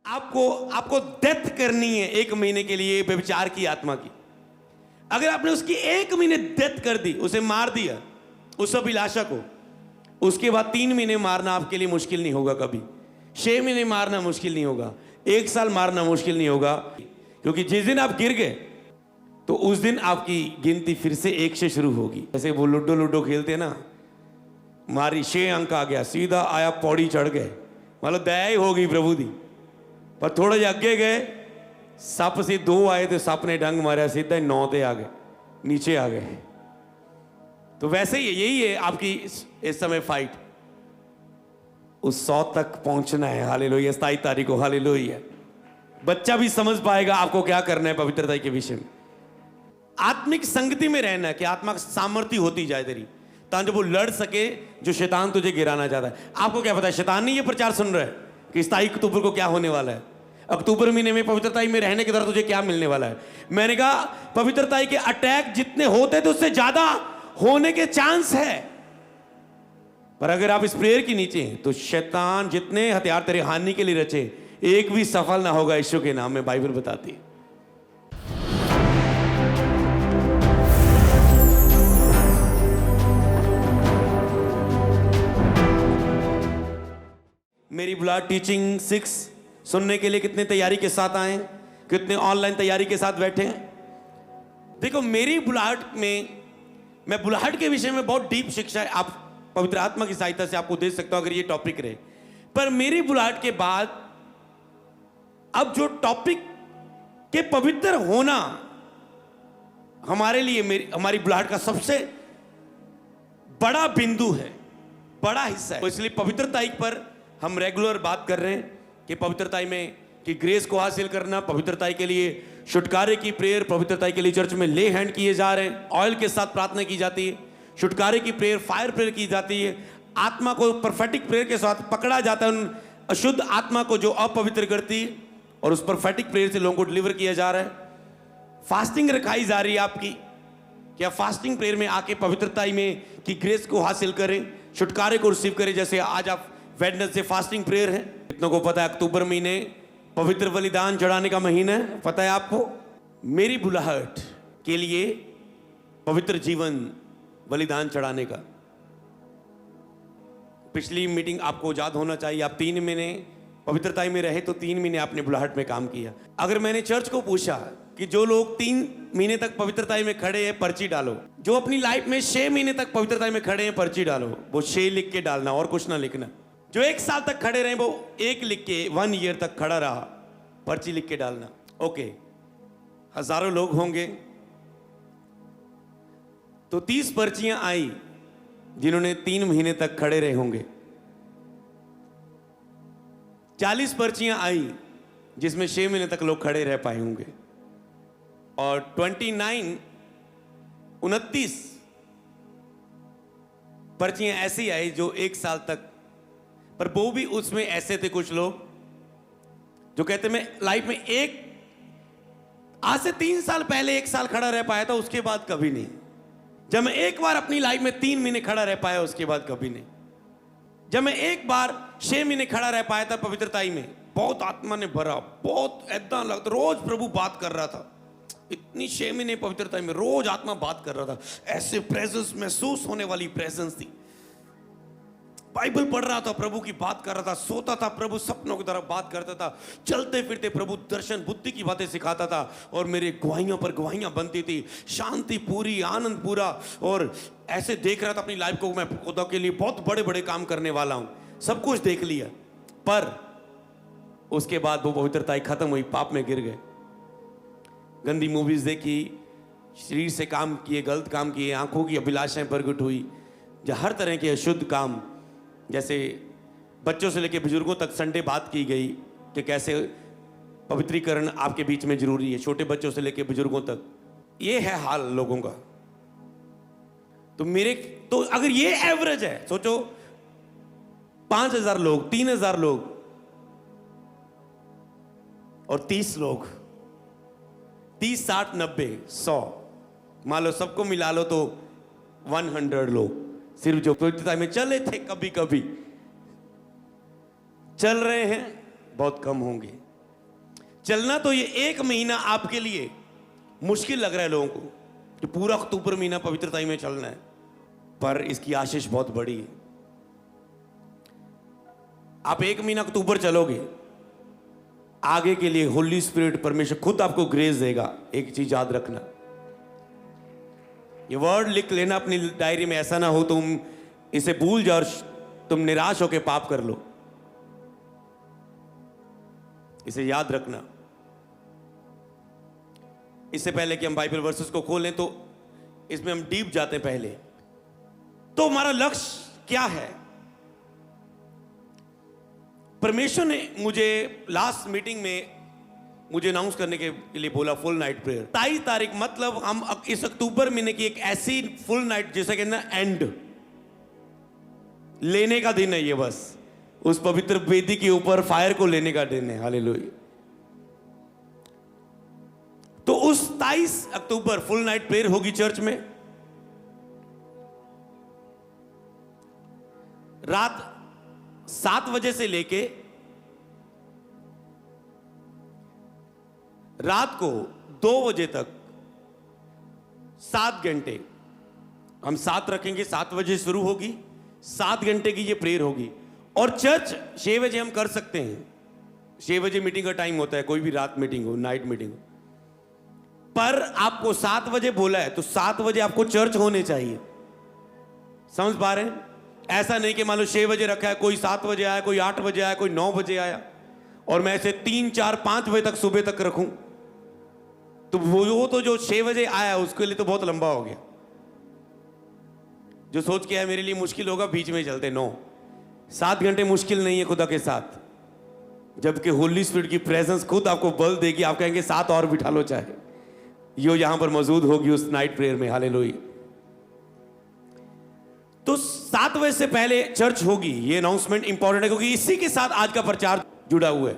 आपको आपको डेथ करनी है 1 महीने के लिए व्यभिचार की आत्मा की। अगर आपने उसकी 1 महीने डेथ कर दी, उसे मार दिया, उस अभिलाषा को, उसके बाद 3 महीने मारना आपके लिए मुश्किल नहीं होगा कभी। 6 महीने मारना मुश्किल नहीं होगा, 1 साल मारना मुश्किल नहीं होगा, क्योंकि जिस दिन आप गिर गए तो उस दिन आपकी गिनती फिर से 1 से शुरू होगी। जैसे वो लूडो खेलते हैं ना, मारी 6 अंक आ गया, सीधा आया पौड़ी चढ़ गए, मतलब दया ही होगी प्रभु दी। पर थोड़े अगे गए, सप से 2 आए तो सप ने डंग मारा, सीधा ही 9 पे आ गए, नीचे आ गए। तो वैसे ही यही है आपकी इस समय फाइट, उस 100 तक पहुंचना है। हालेलुया। 27 तारीख को, हालेलुया। बच्चा भी समझ पाएगा आपको क्या करना है पवित्रता के विषय में। आत्मिक संगति में रहना, कि आत्मा सामर्थ्य होती जाए तेरी, ताकि वो लड़ सके जो शैतान तुझे गिराना चाहता है। आपको क्या पता है, शैतान नहीं ये प्रचार सुन रहा है कि 27 अक्टूबर को क्या होने वाला है, अक्टूबर महीने में पवित्रता में रहने के द्वारा तुझे क्या मिलने वाला है। मैंने कहा पवित्रता के अटैक जितने होते थे उससे ज्यादा होने के चांस है, पर अगर आप इस प्रेयर के नीचे हैं तो शैतान जितने हथियार तेरे हानि के लिए रचे, एक भी सफल ना होगा यीशु के नाम में, बाइबल बताती है। मेरी बुलाहट टीचिंग 6 सुनने के लिए कितने तैयारी के साथ आए, कितने ऑनलाइन तैयारी के साथ बैठे हैं। देखो मेरी बुलाहट में, मैं बुलाहट के विषय में बहुत डीप शिक्षा है, आप पवित्र आत्मा की सहायता से आपको दे सकता हूं अगर ये टॉपिक रहे। पर मेरी बुलाहट के बाद अब जो टॉपिक के पवित्र होना हमारे लिए, हमारी बुलाहट का सबसे बड़ा बिंदु है, बड़ा हिस्सा है। तो इसलिए पवित्रता पर हम रेगुलर बात कर रहे हैं कि पवित्रता में कि ग्रेस को हासिल करना, पवित्रता के लिए छुटकारे की प्रेयर, पवित्रता के लिए चर्च में ले हैंड किए जा रहे हैं, ऑयल के साथ प्रार्थना की जाती है, छुटकारे की प्रेयर, फायर प्रेयर की जाती है, आत्मा को प्रोफेटिक प्रेयर के साथ पकड़ा जाता है, उन अशुद्ध आत्मा को जो अपवित्र करती है, और उस प्रोफेटिक प्रेयर से लोगों को डिलीवर किया जा रहा है। फास्टिंग रखाई जा रही है आपकी, क्या फास्टिंग प्रेयर में आके पवित्रता में कि ग्रेस को हासिल करें, छुटकारे को रिसीव करें। जैसे आज आप वेडनेसडे फास्टिंग प्रेयर है, कितनों को पता है अक्टूबर महीने पवित्र बलिदान चढ़ाने का महीना है, पता है आपको। मेरी बुलाहट के लिए पवित्र जीवन बलिदान चढ़ाने का, पिछली मीटिंग आपको याद होना चाहिए, आप 3 महीने पवित्रता में रहे तो 3 महीने आपने बुलाहट में काम किया। अगर मैंने चर्च को पूछा कि जो लोग 3 महीने तक पवित्रता में खड़े हैं पर्ची डालो, जो अपनी लाइफ में 6 महीने तक पवित्रता में खड़े हैं पर्ची डालो, वो 6 लिख के डालना और कुछ ना लिखना। जो 1 साल तक खड़े रहे वो 1 लिख के, 1 ईयर तक खड़ा रहा, पर्ची लिख के डालना। ओके, हजारों लोग होंगे तो 30 पर्चियां आई जिन्होंने 3 महीने तक खड़े रहे होंगे, 40 पर्चियां आई जिसमें 6 महीने तक लोग खड़े रह पाए होंगे, और 29 पर्चियां ऐसी आई जो 1 साल तक, पर वो भी उसमें ऐसे थे कुछ लोग जो कहते मैं लाइफ में आज से 3 साल पहले 1 साल खड़ा रह पाया था, उसके बाद कभी नहीं। जब मैं एक बार अपनी लाइफ में 3 महीने खड़ा रह पाया, उसके बाद कभी नहीं। जब मैं एक बार 6 महीने खड़ा रह पाया था पवित्रताई में, बहुत आत्मा ने भरा, बहुत ऐसा लगता रोज प्रभु बात कर रहा था, इतनी 6 महीने पवित्रता में रोज आत्मा बात कर रहा था, ऐसे प्रेजेंस महसूस होने वाली प्रेजेंस थी। बाइबल पढ़ रहा था, प्रभु की बात कर रहा था, सोता था प्रभु सपनों की तरफ बात करता था, चलते फिरते प्रभु दर्शन बुद्धि की बातें सिखाता था, और मेरे गवाहियों पर गवाहियां बनती थी, शांति पूरी, आनंद पूरा, और ऐसे देख रहा था अपनी लाइफ को, मैं खुदा के लिए बहुत बड़े बड़े काम करने वाला हूं, सब कुछ देख लिया। पर उसके बाद वो पवित्रता खत्म हुई, पाप में गिर गए, गंदी मूवीज देखी, शरीर से काम किए, गलत काम किए, आंखों की अभिलाषाएं प्रकट हुई, हर तरह के अशुद्ध काम। जैसे बच्चों से लेकर बुजुर्गों तक संडे बात की गई कि कैसे पवित्रीकरण आपके बीच में जरूरी है, छोटे बच्चों से लेकर बुजुर्गों तक, ये है हाल लोगों का। तो अगर ये एवरेज है, सोचो 5000 लोग, 3000 लोग और 30 लोग, 30, 60, 90, 100, मान लो सबको मिला लो तो 100 लोग सिर्फ जो पवित्रता में चले थे, कभी कभी चल रहे हैं, बहुत कम होंगे। चलना तो ये 1 महीना आपके लिए मुश्किल लग रहा है लोगों को कि पूरा अक्टूबर महीना पवित्रता में चलना है, पर इसकी आशीष बहुत बड़ी है। आप 1 महीना अक्टूबर चलोगे, आगे के लिए होली स्पिरिट परमेश्वर खुद आपको ग्रेस देगा। एक चीज याद रखना, ये वर्ड लिख लेना अपनी डायरी में, ऐसा ना हो तुम इसे भूल जाओ और तुम निराश होकर पाप कर लो। इसे याद रखना। इससे पहले कि हम बाइबल वर्सेस को खोलें तो इसमें हम डीप जाते हैं। पहले तो हमारा लक्ष्य क्या है? परमेश्वर ने मुझे लास्ट मीटिंग में मुझे अनाउंस करने के लिए बोला फुल नाइट प्रेयर 23 तारीख, मतलब हम इस अक्टूबर महीने की एक ऐसी फुल नाइट, जैसे कहना एंड लेने का दिन है ये, बस उस पवित्र वेदी के ऊपर फायर को लेने का दिन है। हालेलुया। तो उस 23 अक्टूबर फुल नाइट प्रेयर होगी चर्च में। रात 7 बजे से लेके रात को 2 बजे तक 7 घंटे हम 7 रखेंगे। 7 बजे शुरू होगी, 7 घंटे की ये प्रेयर होगी। और चर्च 6 बजे हम कर सकते हैं, 6 बजे मीटिंग का टाइम होता है, कोई भी रात मीटिंग हो, नाइट मीटिंग हो। पर आपको 7 बजे बोला है तो 7 बजे आपको चर्च होने चाहिए। समझ पा रहे हैं? ऐसा नहीं कि मान लो 6 बजे रखा है, कोई 7 बजे आया, कोई 8 बजे आया, कोई 9 बजे आया और मैं ऐसे 3, 4, 5 बजे तक सुबह तक रखूं, तो वो तो जो 6 बजे आया उसके लिए तो बहुत लंबा हो गया। जो सोच के आया मेरे लिए मुश्किल होगा, बीच में चलते। 7 घंटे मुश्किल नहीं है खुदा के साथ, जबकि होली स्पिरिट की प्रेजेंस खुद आपको बल देगी। आप कहेंगे 7 और बिठा लो, चाहे यो यहां पर मौजूद होगी उस नाइट प्रेयर में। हालेलुया। तो 7 बजे से पहले चर्च होगी। ये अनाउंसमेंट इंपॉर्टेंट है क्योंकि इसी के साथ आज का प्रचार जुड़ा हुआ है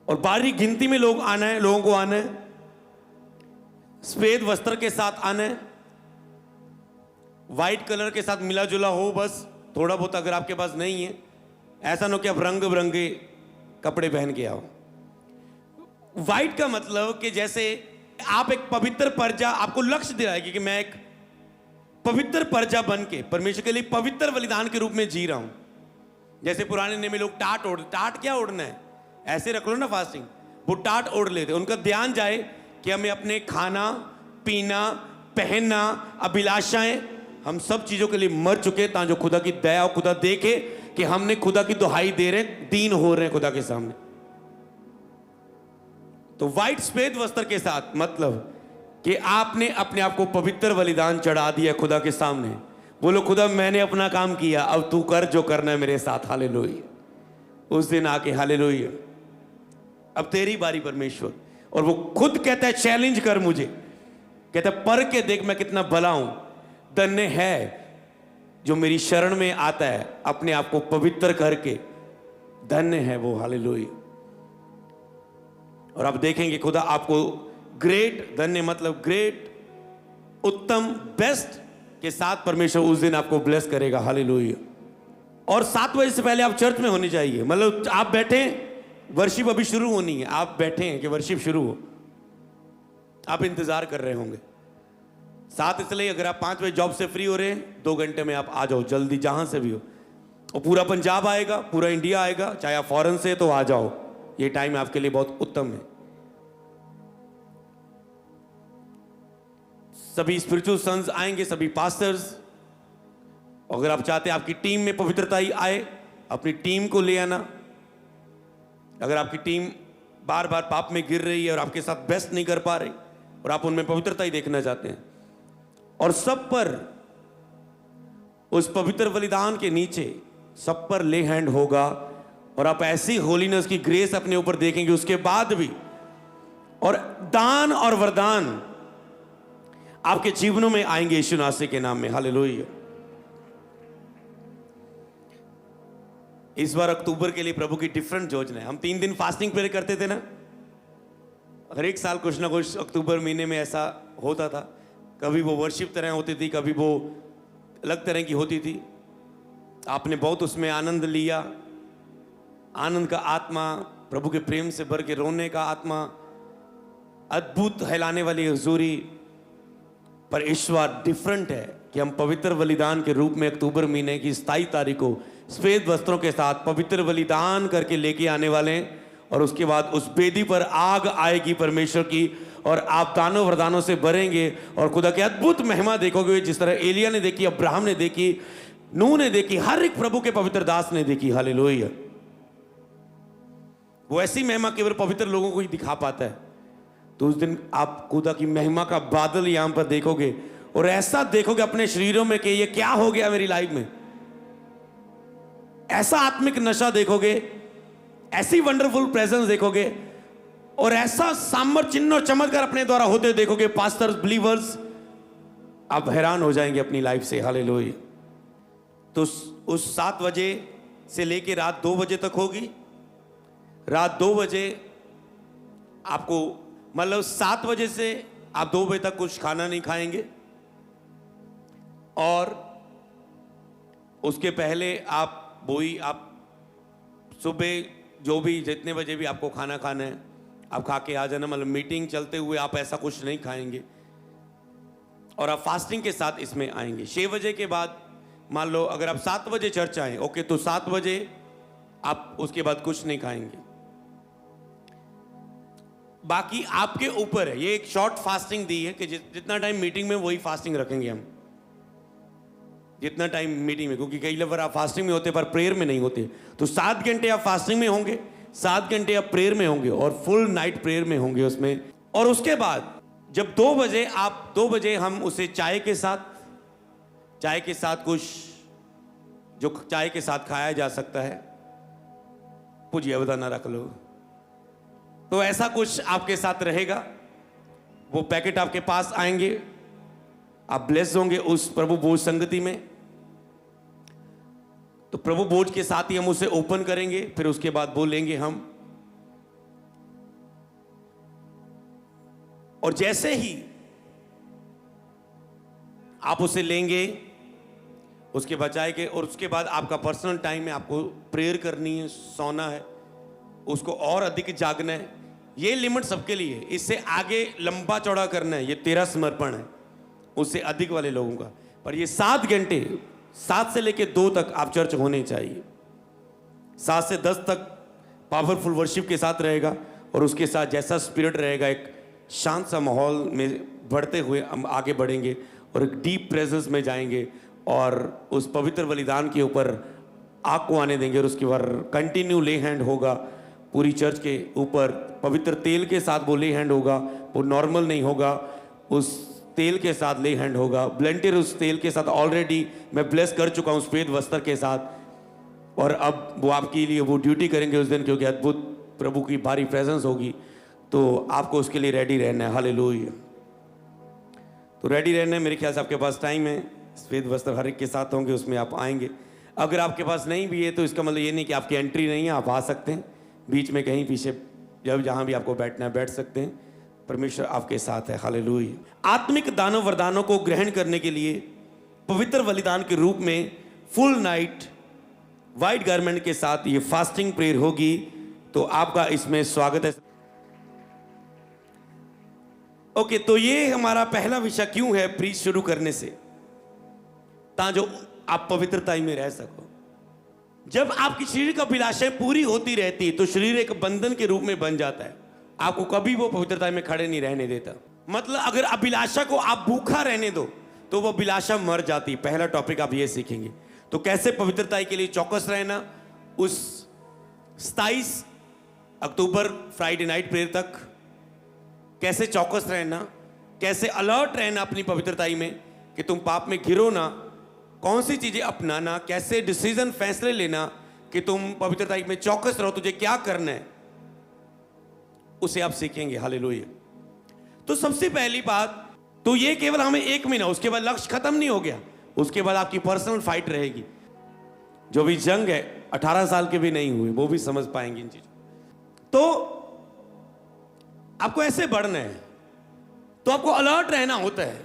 और बारी गिनती में लोग आना है, लोगों को आना है, सफेद वस्त्र के साथ आना है, व्हाइट कलर के साथ मिला जुला हो बस थोड़ा बहुत। अगर आपके पास नहीं है, ऐसा ना हो कि आप रंग बिरंगे कपड़े पहन के आओ। व्हाइट का मतलब कि जैसे आप एक पवित्र प्रजा, आपको लक्ष्य दिलाएगी कि मैं एक पवित्र प्रजा बन के परमेश्वर के लिए पवित्र बलिदान के रूप में जी रहा हूं। जैसे पुराने नियम में लोग टाट ओढ़, टाट क्या ओढ़ना है, ऐसे रख लो ना फास्टिंग, वो टाट ओढ़ लेते। उनका ध्यान जाए कि हमें अपने खाना पीना पहनना अभिलाषाएं, हम सब चीजों के लिए मर चुके ताकि खुदा की दया और खुदा देखे कि हमने खुदा की दुहाई दे रहे, दीन हो रहे हैं खुदा के सामने। तो व्हाइट सफेद वस्त्र के साथ मतलब कि आपने अपने आप को पवित्र बलिदान चढ़ा दिया खुदा के सामने। बोलो खुदा मैंने अपना काम किया, अब तू कर जो करना है मेरे साथ। हालेलुया। उस दिन आके हालेलुया, अब तेरी बारी परमेश्वर। और वो खुद कहता है चैलेंज कर मुझे, कहता है पर के देख मैं कितना भला हूं। धन्य है जो मेरी शरण में आता है अपने आप को पवित्र करके, धन्य है वो। हालेलुया। और आप देखेंगे खुदा आपको ग्रेट, धन्य मतलब ग्रेट, उत्तम, बेस्ट के साथ परमेश्वर उस दिन आपको ब्लेस करेगा। हालेलुया। और 7 बजे से पहले आप चर्च में होने चाहिए। मतलब आप बैठे, वर्शिप अभी शुरू होनी है, आप बैठे हैं कि वर्शिप शुरू हो, आप इंतजार कर रहे होंगे। 7 इसलिए अगर आप 5 बजे जॉब से फ्री हो रहे हैं, 2 घंटे में आप आ जाओ जल्दी, जहां से भी हो। और पूरा पंजाब आएगा, पूरा इंडिया आएगा, चाहे आप फॉरेन से तो आ जाओ। ये टाइम आपके लिए बहुत उत्तम है। सभी स्पिरिचुअल सन्स आएंगे, सभी पास्टर्स। अगर आप चाहते हैं आपकी टीम में पवित्रता ही आए, अपनी टीम को ले आना। अगर आपकी टीम बार बार पाप में गिर रही है और आपके साथ बेस्ट नहीं कर पा रही और आप उनमें पवित्रता ही देखना चाहते हैं, और सब पर उस पवित्र बलिदान के नीचे सब पर ले हैंड होगा और आप ऐसी होलीनेस की ग्रेस अपने ऊपर देखेंगे उसके बाद भी। और दान और वरदान आपके जीवनों में आएंगे यीशु नासरी के नाम में। हालेलुया। इस बार अक्टूबर के लिए प्रभु की डिफरेंट योजना है। हम 3 दिन फास्टिंग प्रेयर करते थे ना, हर एक साल कुछ ना कुछ अक्टूबर महीने में ऐसा होता था। कभी वो वर्शिप तरह होती थी, कभी वो अलग तरह की होती थी। आपने बहुत उसमें आनंद लिया, आनंद का आत्मा प्रभु के प्रेम से भर के रोने का आत्मा, अद्भुत हिलाने वाली हुजूरी। पर इस बार डिफरेंट है कि हम पवित्र बलिदान के रूप में अक्टूबर महीने की 27 तारीख को सफेद वस्त्रों के साथ पवित्र बलिदान करके लेके आने वाले हैं। और उसके बाद उस बेदी पर आग आएगी परमेश्वर की, और आप दानों वरदानों से भरेंगे और खुदा की अद्भुत महिमा देखोगे, जिस तरह एलिया ने देखी, अब्राहम ने देखी, नूह ने देखी, हर एक प्रभु के पवित्र दास ने देखी। हालेलुया। वो ऐसी महिमा केवल पवित्र लोगों को ही दिखा पाता है। तो उस दिन आप खुदा की महिमा का बादल यहां पर देखोगे, और ऐसा देखोगे अपने शरीरों में कि ये क्या हो गया मेरी लाइफ में। ऐसा आत्मिक नशा देखोगे, ऐसी वंडरफुल प्रेजेंस देखोगे, और ऐसा सामर्थ चिन्ह और चमत्कार अपने द्वारा होते देखोगे। पास्टर्स, बिलीवर्स, आप हैरान हो जाएंगे अपनी लाइफ से। हालेलुया। तो उस 7 बजे से लेके रात 2 बजे तक होगी। रात 2 बजे आपको, मतलब 7 बजे से आप 2 बजे तक कुछ खाना नहीं खाएंगे, और उसके पहले आप आप सुबह जो भी जितने बजे भी आपको खाना खाना है आप खा के आ जाना। मतलब मीटिंग चलते हुए आप ऐसा कुछ नहीं खाएंगे, और आप फास्टिंग के साथ इसमें आएंगे। 6 बजे के बाद मान लो अगर आप 7 बजे चर्च आए, ओके, तो 7 बजे आप उसके बाद कुछ नहीं खाएंगे। बाकी आपके ऊपर है। ये एक शॉर्ट फास्टिंग दी है कि जितना टाइम मीटिंग में वही फास्टिंग रखेंगे हम, जितना टाइम मीटिंग में, क्योंकि कई बार आप फास्टिंग में होते पर प्रेयर में नहीं होते। तो 7 घंटे आप फास्टिंग में होंगे, 7 घंटे आप प्रेयर में होंगे, और फुल नाइट प्रेयर में होंगे उसमें। और उसके बाद जब 2 बजे हम उसे चाय के साथ कुछ जो चाय के साथ खाया जा सकता है, पूजिए बताना रख लो, तो ऐसा कुछ आपके साथ रहेगा। वो पैकेट आपके पास आएंगे, आप ब्लेस होंगे उस प्रभु भोज संगति में। तो प्रभु भोज के साथ ही हम उसे ओपन करेंगे, फिर उसके बाद बोलेंगे हम। और जैसे ही आप उसे लेंगे, उसके बचाए के, और उसके बाद आपका पर्सनल टाइम है, आपको प्रेयर करनी है, सोना है, उसको और अधिक जागना है। ये लिमिट सबके लिए, इससे आगे लंबा चौड़ा करना है, ये तेरा समर्पण है उससे अधिक वाले लोगों का। पर ये 7 घंटे, 7 से लेके 2 तक आप चर्च होने चाहिए। 7 से 10 तक पावरफुल वर्शिप के साथ रहेगा, और उसके साथ जैसा स्पिरिट रहेगा, एक शांत सा माहौल में बढ़ते हुए हम आगे बढ़ेंगे और एक डीप प्रेजेंस में जाएंगे, और उस पवित्र बलिदान के ऊपर आग को आने देंगे। और उसके बाद कंटिन्यू ले हैंड होगा पूरी चर्च के ऊपर, पवित्र तेल के साथ वो ले हैंड होगा। वो नॉर्मल नहीं होगा, उस तेल के साथ ले हैंड होगा। ब्लेंटर उस तेल के साथ ऑलरेडी मैं ब्लेस कर चुका हूँ सफेद वस्त्र के साथ, और अब वो आपके लिए वो ड्यूटी करेंगे उस दिन, क्योंकि अद्भुत प्रभु की भारी प्रेजेंस होगी। तो आपको उसके लिए रेडी रहना है। हालेलुया। तो रेडी रहना है। मेरे ख्याल से आपके पास टाइम है, सफेद वस्त्र हर एक के साथ होंगे, उसमें आप आएंगे। अगर आपके पास नहीं भी है तो इसका मतलब ये नहीं कि आपकी एंट्री नहीं है, आप आ सकते हैं। बीच में कहीं पीछे जब जहाँ भी आपको बैठना है बैठ सकते हैं। परमेश्वर आपके साथ है। हालेलुया। आत्मिक दानों वरदानों को ग्रहण करने के लिए पवित्र बलिदान के रूप में फुल नाइट वाइट गारमेंट के साथ ये फास्टिंग प्रेयर होगी। तो आपका इसमें स्वागत है। ओके, तो ये हमारा पहला विषय क्यों है प्रीच शुरू करने से, ताकि आप पवित्रता में रह सको। जब आपकी शरीर की अभिलाषाएं पूरी होती रहती तो शरीर एक बंधन के रूप में बन जाता है, आपको कभी वो पवित्रता में खड़े नहीं रहने देता। मतलब अगर अभिलाषा को आप भूखा रहने दो तो वो अभिलाषा मर जाती। पहला टॉपिक आप ये सीखेंगे। तो कैसे पवित्रता के लिए चौकस रहना, उस 27 अक्टूबर फ्राइडे नाइट प्रेयर तक कैसे चौकस रहना, कैसे अलर्ट रहना अपनी पवित्रता में कि तुम पाप में गिरो ना, कौन सी चीजें अपनाना, कैसे डिसीजन फैसले लेना कि तुम पवित्रता में चौकस रहो, तुझे क्या करना है, उसे आप सीखेंगे। हालेलुया। तो सबसे पहली बात तो ये केवल हमें 1 महीना, उसके बाद लक्ष्य खत्म नहीं हो गया, उसके बाद आपकी पर्सनल फाइट रहेगी। जो भी जंग है 18 साल के भी नहीं हुए वो भी समझ पाएंगे इन चीजों। तो आपको ऐसे बढ़ना है, तो आपको अलर्ट रहना होता है,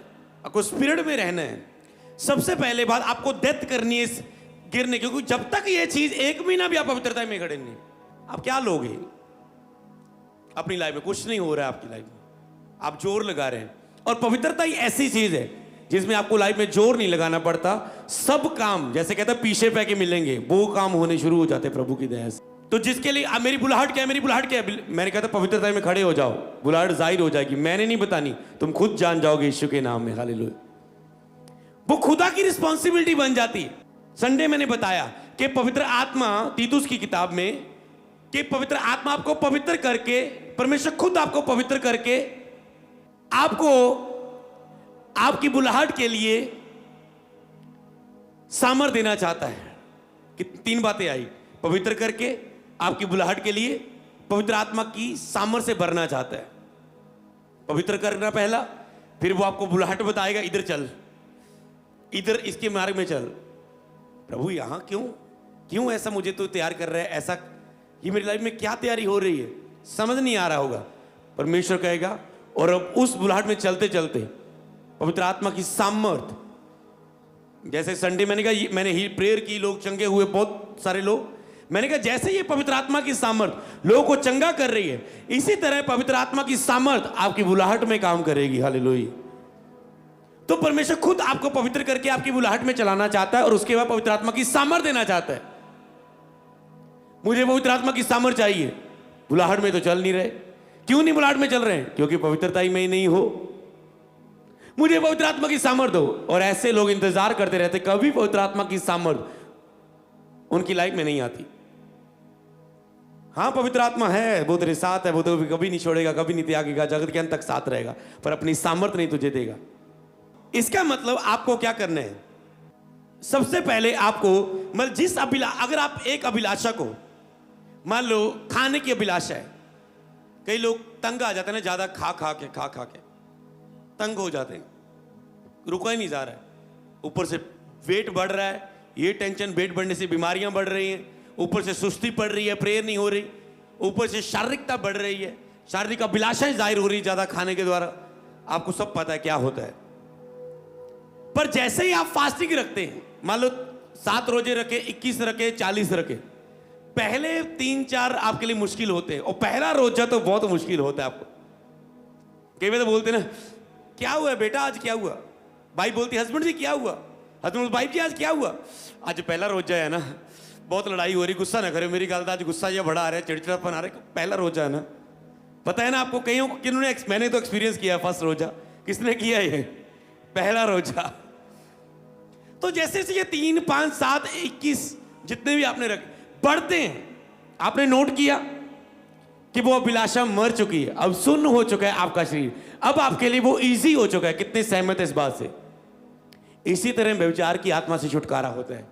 आपको स्पिरिट में रहना है। सबसे पहले बात आपको डेथ करनी है गिरने, क्योंकि जब तक ये चीज 1 महीना भी आप पवित्रता में खड़े नहीं, आप क्या लोगे? अपनी लाइफ में, कुछ नहीं हो रहा है आपकी लाइफ में, आप जोर लगा रहे हैं। और पवित्रता ही ऐसी चीज है जिसमें आपको लाइफ में जोर नहीं लगाना पड़ता, सब काम जैसे कहता है पीछे पै के मिलेंगे, वो काम होने शुरू हो जाते हैं प्रभु की दया से। तो जिसके लिए मेरी बुलाहट क्या है, मेरी बुलाहट क्या है, मैंने कहा था पवित्रता में खड़े हो जाओ, बुलाहट जाहिर हो जाएगी, मैंने नहीं बतानी, तुम खुद जान जाओगे यीशु के नाम में। हालेलुया। वो खुदा की रिस्पॉन्सिबिलिटी बन जाती है। संडे मैंने बताया कि पवित्र आत्मा, तीतुस की किताब में, कि पवित्र आत्मा आपको पवित्र करके, परमेश्वर खुद आपको पवित्र करके आपको आपकी बुलाहट के लिए सामर्थ देना चाहता है। कि 3 बातें आई, पवित्र करके आपकी बुलाहट के लिए पवित्र आत्मा की सामर्थ से भरना चाहता है। पवित्र करना पहला, फिर वो आपको बुलाहट बताएगा, इधर चल, इधर इसके मार्ग में चल। प्रभु यहां क्यों ऐसा मुझे तो तैयार कर रहा है, ऐसा ये मेरी लाइफ में क्या तैयारी हो रही है, समझ नहीं आ रहा होगा। परमेश्वर कहेगा, और अब उस बुलाहट में चलते चलते पवित्र आत्मा की सामर्थ, जैसे संडे मैंने कहा, मैंने ही प्रेयर की, लोग चंगे हुए, बहुत सारे लोग। मैंने कहा जैसे ये पवित्र आत्मा की सामर्थ लोगों को चंगा कर रही है, इसी तरह पवित्र आत्मा की सामर्थ आपकी बुलाहट में काम करेगी। हालेलुया। तो परमेश्वर खुद आपको पवित्र करके आपकी बुलाहट में चलाना चाहता है, और उसके बाद पवित्र आत्मा की सामर्थ देना चाहता है। मुझे पवित्र आत्मा की सामर्थ चाहिए, बुलाहट में तो चल नहीं रहे। क्यों नहीं बुलाहट में चल रहे हैं? क्योंकि पवित्रता ही में ही नहीं हो। मुझे पवित्र आत्मा की सामर्थ हो, और ऐसे लोग इंतजार करते रहते, कभी पवित्र आत्मा की सामर्थ उनकी लाइफ में नहीं आती। हाँ, पवित्र आत्मा है, वो तेरे साथ है, वो तो कभी नहीं छोड़ेगा, कभी नहीं त्यागेगा, जगत के अंत तक साथ रहेगा, पर अपनी सामर्थ नहीं तुझे देगा। इसका मतलब आपको क्या करना है? सबसे पहले आपको, मतलब जिस अगर आप एक अभिलाषा को, मान लो खाने की अभिलाषा है, कई लोग तंग आ जाते हैं ना, ज्यादा खा खा के तंग हो जाते हैं, रुका ही नहीं जा रहा है, ऊपर से वेट बढ़ रहा है, ये टेंशन, वेट बढ़ने से बीमारियां बढ़ रही हैं, ऊपर से सुस्ती पड़ रही है, प्रेयर नहीं हो रही, ऊपर से शारीरिकता बढ़ रही है, शारीरिक अभिलाषाएं जाहिर हो रही है ज्यादा खाने के द्वारा। आपको सब पता है क्या होता है। पर जैसे ही आप फास्टिंग रखते हैं, मान लो 7 रोजे रखे, 21 रखे, 40 रखे, पहले 3-4 आपके लिए मुश्किल होते हैं, और पहला रोजा तो बहुत मुश्किल होता है आपको। कई बार तो बोलते ना, क्या हुआ बेटा आज, क्या हुआ? भाई बोलती हस्बैंड जी क्या हुआ? हस्बैंड वाइफ जी आज क्या हुआ? आज पहला रोजा है ना, बहुत लड़ाई हो रही, गुस्सा ना करे मेरी गल का, आज गुस्सा ये बढ़ा रहा है, चिड़चिड़ापन आ रहा है, पहला रोजा है ना। पता है ना आपको, कईयों किन्होंने, मैंने तो एक्सपीरियंस किया है फर्स्ट रोजा, किसने किया ये पहला रोजा? तो जैसे ये 3, 5, 7, 21 जितने भी आपने रखे बढ़ते हैं, आपने नोट किया कि वो अभिलाषा मर चुकी है, अब सुन्न हो चुका है आपका शरीर, अब आपके लिए वो इजी हो चुका है। कितने सहमत है इस बात से? इसी तरह व्यभिचार की आत्मा से छुटकारा होता है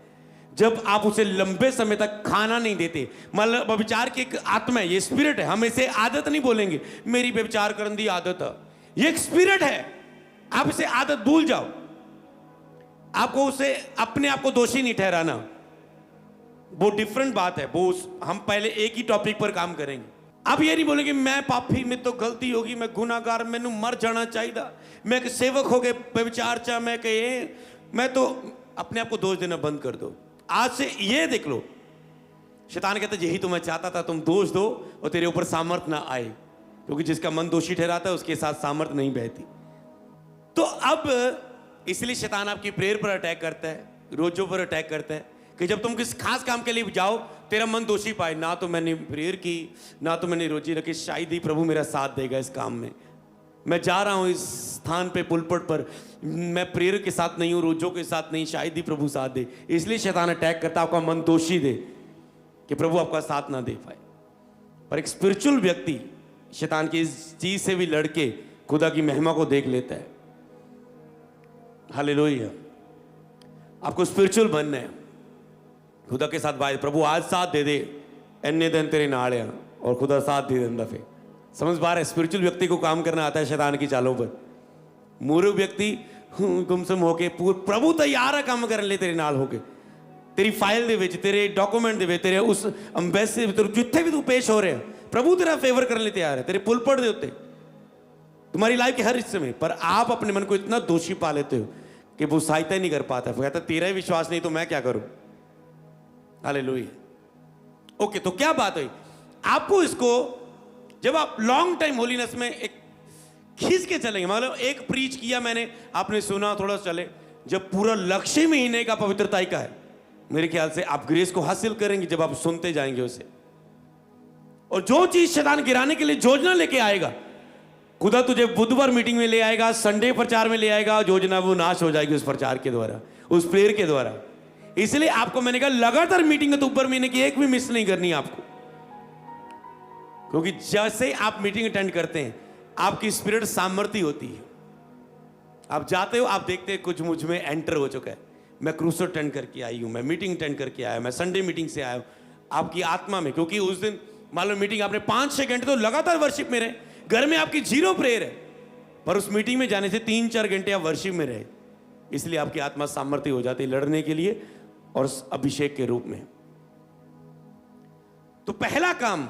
जब आप उसे लंबे समय तक खाना नहीं देते। मतलब व्यभिचार की एक आत्मा है, ये स्पिरिट है, हम इसे आदत नहीं बोलेंगे, मेरी व्यभिचार करने दी आदत है, ये एक स्पिरिट है, आप इसे आदत भूल जाओ। आपको उसे अपने आप को दोषी नहीं ठहराना, वो डिफरेंट बात है, वो हम पहले एक ही टॉपिक पर काम करेंगे। आप ये नहीं बोलेंगे मैं पापी, में तो गलती होगी, मैं गुनाहगार, मैनू मर जाना चाहिए, मैं एक सेवक हो गए व्यभिचार चा, मैं तो अपने आप को दोष देना बंद कर दो। आज से ये देख लो, शैतान कहता है यही तो मैं चाहता था, तुम दोष दो और तेरे ऊपर सामर्थ ना आए, क्योंकि जिसका मन दोषी ठहराता है उसके साथ सामर्थ नहीं बहती। तो अब इसलिए शैतान आपकी प्रेयर पर अटैक करता है, रोजों पर अटैक करता है, कि जब तुम किस खास काम के लिए जाओ तेरा मन दोषी पाए, ना तो मैंने प्रेयर की, ना तो मैंने रोजी रखी, शायद ही प्रभु मेरा साथ देगा इस काम में, मैं जा रहा हूं इस स्थान पे पुलपट पर, मैं प्रेयर के साथ नहीं हूं, रोजों के साथ नहीं, शायद ही प्रभु साथ दे। इसलिए शैतान अटैक करता है, आपका मन दोषी दे कि प्रभु आपका साथ ना दे पाए। पर एक स्पिरिचुअल व्यक्ति शैतान की इस चीज से भी लड़के खुदा की महिमा को देख लेता है। हालेलुया। आपको स्पिरिचुअल बनना है, खुदा के साथ बात, प्रभु आज साथ दे दे, अन्य दिन तेरे नाल है, और खुदा साथ दे देंदा। फिर समझ पा रहे? स्पिरिचुअल व्यक्ति को काम करना आता है शैतान की चालों पर। मूर्ख व्यक्ति गुमसुम होके, प्रभु तैयार है काम करने लिए तेरे नाल होके, तेरी फाइल दे विच, तेरे डॉक्यूमेंट दे विच, तेरे उस अंबेसी जिथे भी तू पेश हो रहे हैं, प्रभु तेरा फेवर करने लिए तैयार है, तेरे पुलपट दे उत्ते, तुम्हारी लाइफ के हर हिस्से में। पर आप अपने मन को इतना दोषी पा लेते हो कि वो सहायता ही नहीं कर पाता, वो कहता तेरा ही विश्वास नहीं तो मैं क्या करूं। हालेलुया। ओके, तो क्या बात हुई? आपको इसको जब आप लॉन्ग टाइम होलीनेस में एक खींच के चलेंगे, मतलब एक प्रीच किया मैंने, आपने सुना, थोड़ा चले, जब पूरा लक्ष्य महीने का पवित्रता का है, मेरे ख्याल से आप ग्रेस को हासिल करेंगे जब आप सुनते जाएंगे उसे। और जो चीज शैतान गिराने के लिए योजना लेके आएगा, खुदा तुझे बुधवार मीटिंग में ले आएगा, संडे प्रचार में ले आएगा, योजना वो नाश हो जाएगी उस प्रचार के द्वारा, उस प्रेयर के द्वारा। इसलिए आपको मैंने कहा लगातार मीटिंग है तो ऊपर महीने की एक भी मिस नहीं करनी आपको, क्योंकि जैसे आप मीटिंग अटेंड करते हैं आपकी स्पिरिट सामर्थ्य होती है। आप जाते हो, आप देखते हैं कुछ मुझ में एंटर हो चुका है, मैं क्रूस अटेंड करके आई हूं, मैं मीटिंग अटेंड करके आया, मैं संडे मीटिंग से आया हूं, आपकी आत्मा में, क्योंकि उस दिन मान लो मीटिंग आपने 5-6 घंटे तो लगातार वर्शिप में रहे, घर में आपकी 0 प्रेयर है, पर उस मीटिंग में जाने से 3-4 घंटे आप वर्शिप में रहे, इसलिए आपकी आत्मा सामर्थ्य हो जाती है लड़ने के लिए और अभिषेक के रूप में। तो पहला काम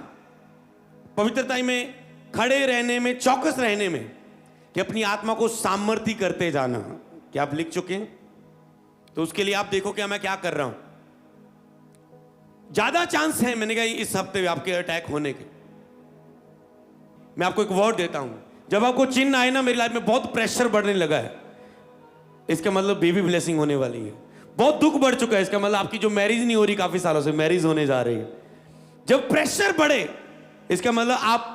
पवित्रता में खड़े रहने में, चौकस रहने में, कि अपनी आत्मा को सामर्थ्य करते जाना। क्या आप लिख चुके हैं? तो उसके लिए आप देखो क्या मैं क्या कर रहा हूं। ज्यादा चांस है, मैंने कहा इस हफ्ते आपके अटैक होने के। मैं आपको एक वर्ड देता हूं, जब आपको चिन्ह आए ना, मेरी लाइफ में बहुत प्रेशर बढ़ने लगा है, इसका मतलब बेबी ब्लेसिंग होने वाली है। बहुत दुख बढ़ चुका है, इसका मतलब आपकी जो मैरिज नहीं हो रही काफी सालों से, मैरिज होने जा रही है। जब प्रेशर बढ़े, इसका मतलब आप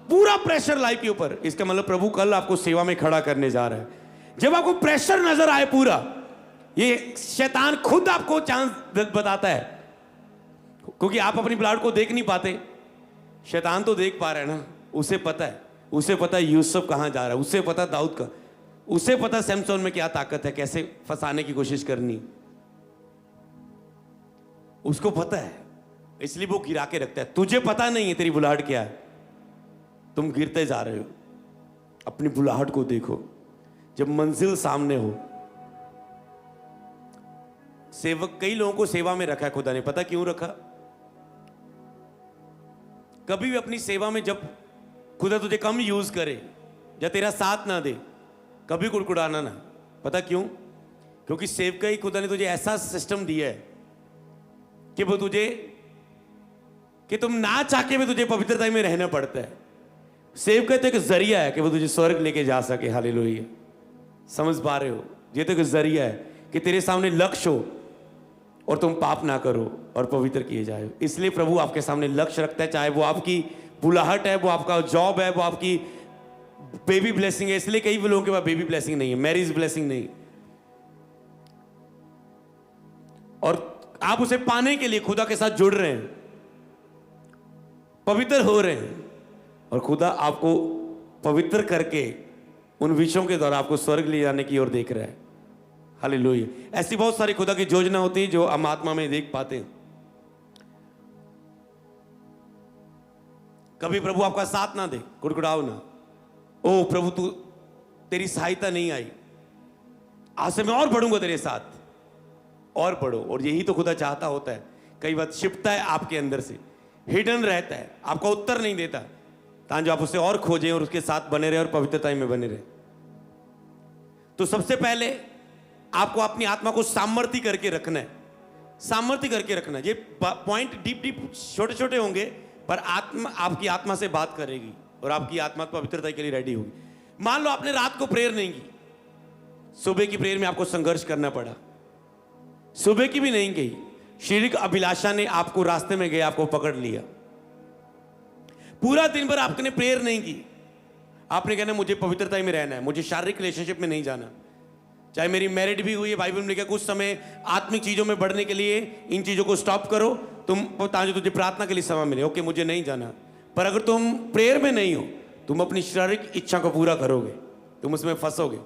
पूरा प्रेशर लाइफ के ऊपर, इसका मतलब प्रभु कल आपको सेवा में खड़ा करने जा रहा है। जब आपको प्रेशर नजर आए पूरा, ये शैतान खुद आपको चांस बताता है, क्योंकि आप अपनी ब्लड को देख नहीं पाते, शैतान तो देख पा रहा है ना, उसे पता है, उसे पता है यूसुफ कहां जा रहा है, उसे पता दाऊद का, उसे पता सैमसन में क्या ताकत है, कैसे फंसाने की कोशिश करनी, उसको पता है, इसलिए वो गिरा के रखता है। तुझे पता नहीं है तेरी बुलाहट क्या है, तुम गिरते जा रहे हो। अपनी बुलाहट को देखो, जब मंजिल सामने हो। सेवक, कई लोगों को सेवा में रखा है खुदा ने, पता क्यों रखा? कभी भी अपनी सेवा में जब खुदा तुझे कम यूज करे या तेरा साथ ना दे, कभी कुड़कुड़ाना ना। पता क्यों? क्योंकि सेवका ही खुदा ने तुझे ऐसा सिस्टम दिया है कि वो तुझे, कि तुम ना चाह के भी तुझे पवित्रता में रहना पड़ता है। सेवका तो एक जरिया है कि वो तुझे स्वर्ग लेके जा सके। हालेलुया। समझ पा रहे हो? ये तो एक जरिया है कि तेरे सामने लक्ष्य हो और तुम पाप ना करो और पवित्र किए जाए। इसलिए प्रभु आपके सामने लक्ष्य रखता है, चाहे वो आपकी बुलाहट है, वो आपका जॉब है, वो आपकी बेबी ब्लेसिंग है। इसलिए कई लोगों के पास बेबी ब्लेसिंग नहीं है, मैरिज ब्लेसिंग नहीं, और आप उसे पाने के लिए खुदा के साथ जुड़ रहे हैं, पवित्र हो रहे हैं, और खुदा आपको पवित्र करके उन विषयों के द्वारा आपको स्वर्ग ले जाने की ओर देख रहा है। हालेलुया। ऐसी बहुत सारी खुदा की योजना होती है जो हम आत्मा में देख पाते हैं। कभी प्रभु आपका साथ ना दे, कुड़कुड़ाओ ना, ओ प्रभु तू, तेरी सहायता नहीं आई, आज से मैं और बढ़ूंगा तेरे साथ, और बढ़ो। और यही तो खुदा चाहता होता है। कई बार छिपता है आपके अंदर से, हिडन रहता है, आपका उत्तर नहीं देता, ताकि आप उसे और खोजें और उसके साथ बने रहे और पवित्रता में बने रहे। तो सबसे पहले आपको अपनी आत्मा को सामर्थ्य करके रखना है, सामर्थ्य करके रखना है। ये पॉइंट डीप डीप छोटे छोटे होंगे, पर आत्मा आपकी आत्मा से बात करेगी और आपकी आत्मा पवित्रता के लिए रेडी होगी। मान लो आपने रात को प्रेयर नहीं की, सुबह की प्रेयर में आपको संघर्ष करना पड़ा, सुबह की भी नहीं गई, शारीरिक अभिलाषा ने आपको रास्ते में गया, आपको पकड़ लिया, पूरा दिन भर आपने प्रेयर नहीं की, आपने कहना मुझे पवित्रता में रहना है, मुझे शारीरिक रिलेशनशिप में नहीं जाना। चाहे मेरी मैरिड भी हुई है, बाइबल में लिखा कुछ समय आत्मिक चीजों में बढ़ने के लिए इन चीजों को स्टॉप करो, तुम तुझे प्रार्थना के लिए समय मिले, ओके मुझे नहीं जाना। पर अगर तुम प्रेयर में नहीं हो, तुम अपनी शारीरिक इच्छा को पूरा करोगे, तुम उसमें फंसोगे।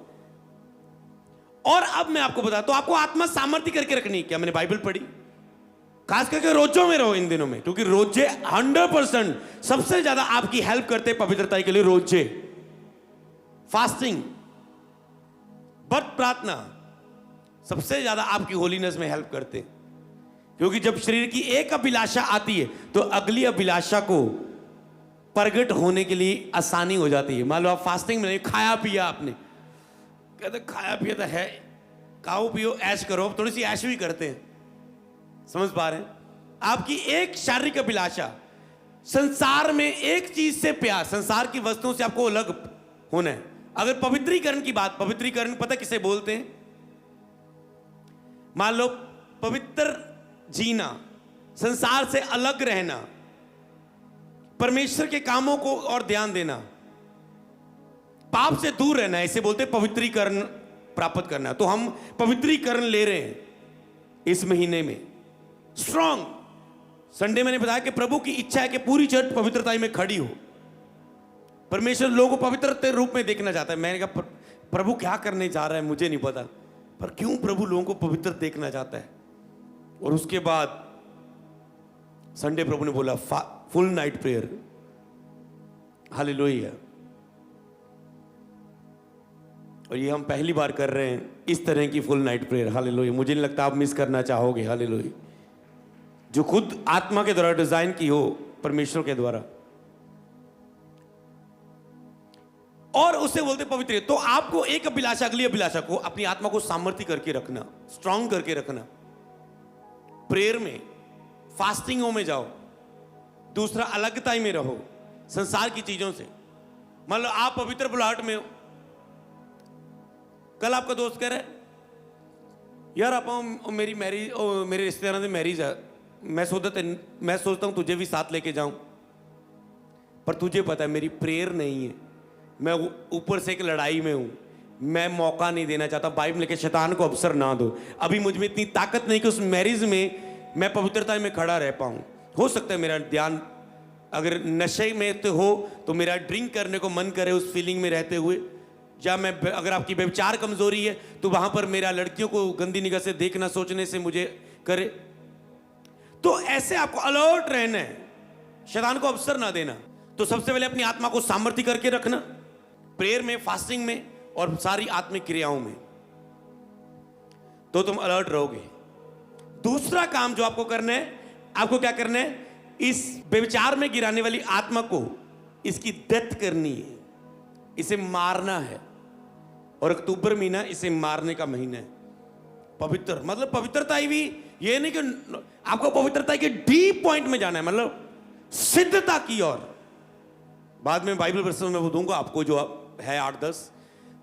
और अब मैं आपको बता, तो आपको आत्मा सामर्थ्य करके रखनी। क्या मैंने बाइबल पढ़ी? खास करके रोजों में रहो इन दिनों में, क्योंकि रोजे 100% सबसे ज्यादा आपकी हेल्प करते हैं पवित्रता के लिए। रोजे, फास्टिंग, व्रत, प्रार्थना सबसे ज्यादा आपकी होलीनेस में हेल्प करते हैं, क्योंकि जब शरीर की एक अभिलाषा आती है तो अगली अभिलाषा को प्रकट होने के लिए आसानी हो जाती है। मान लो आप फास्टिंग में नहीं, खाया पिया आपने, कहते खाया पिया तो है, खाओ पियो ऐश करो, थोड़ी सी ऐश भी करते हैं, समझ पा रहे हैं? आपकी एक शारीरिक अभिलाषा संसार में एक चीज से प्यार, संसार की वस्तुओं से आपको अलग होना है। अगर पवित्रीकरण की बात, पवित्रीकरण पता किसे बोलते हैं? मान लो पवित्र जीना, संसार से अलग रहना, परमेश्वर के कामों को और ध्यान देना, पाप से दूर रहना, इसे बोलते हैं पवित्रीकरण प्राप्त करना। तो हम पवित्रीकरण ले रहे हैं इस महीने में स्ट्रांग। संडे मैंने बताया कि प्रभु की इच्छा है कि पूरी चर्च पवित्रता में खड़ी हो। परमेश्वर लोगों को पवित्र रूप में देखना चाहता है। मैंने कहा प्रभु क्या करने जा रहा है मुझे नहीं पता, पर क्यों प्रभु लोगों को पवित्र देखना चाहता है। और उसके बाद संडे प्रभु ने बोला फुल नाइट प्रेयर। हालेलुया। और ये हम पहली बार कर रहे हैं इस तरह की फुल नाइट प्रेयर। हालेलुया। मुझे नहीं लगता आप मिस करना चाहोगे। हालेलुया। जो खुद आत्मा के द्वारा डिजाइन की हो परमेश्वर के द्वारा, और उससे बोलते पवित्र। तो आपको एक अभिलाषा, अगली अभिलाषा को अपनी आत्मा को सामर्थ्य करके रखना, स्ट्रांग करके रखना। प्रेयर में, फास्टिंगों में जाओ। दूसरा, अलगता में रहो संसार की चीजों से। मान लो आप पवित्र बुलाहट में हो, कल आपका दोस्त कह रहा है यार आप मेरी मैरिज, मेरे रिश्तेदारों की मैरिज है, मैं सोचता हूं तुझे भी साथ लेके जाऊं, पर तुझे पता है मेरी प्रेयर नहीं है, मैं ऊपर से एक लड़ाई में हूं, मैं मौका नहीं देना चाहता। बाइबल के शैतान को अवसर ना दो। अभी मुझ में इतनी ताकत नहीं कि उस मैरिज में मैं पवित्रता में खड़ा रह पाऊं। हो सकता है मेरा ध्यान अगर नशे में तो हो तो मेरा ड्रिंक करने को मन करे उस फीलिंग में रहते हुए, या मैं अगर आपकी व्यभिचार कमजोरी है तो वहां पर मेरा लड़कियों को गंदी निगाह से देखना सोचने से मुझे करे। तो ऐसे आपको अलर्ट रहना है, शैतान को अवसर ना देना। तो सबसे पहले अपनी आत्मा को सामर्थ्य करके रखना प्रेयर में, फास्टिंग में और सारी आत्मिक क्रियाओं में, तो तुम अलर्ट रहोगे। दूसरा काम जो आपको करना है, आपको क्या करना है? इस व्यभिचार में गिराने वाली आत्मा को, इसकी डेथ करनी है, इसे मारना है। और अक्टूबर महीना इसे मारने का महीना है। पवित्र मतलब पवित्रता ही भी ये नहीं कि आपको पवित्रता के डीप पॉइंट में जाना है, मतलब सिद्धता की ओर। बाद में बाइबल वर्सेस में वो दूंगा आपको जो है 8-10,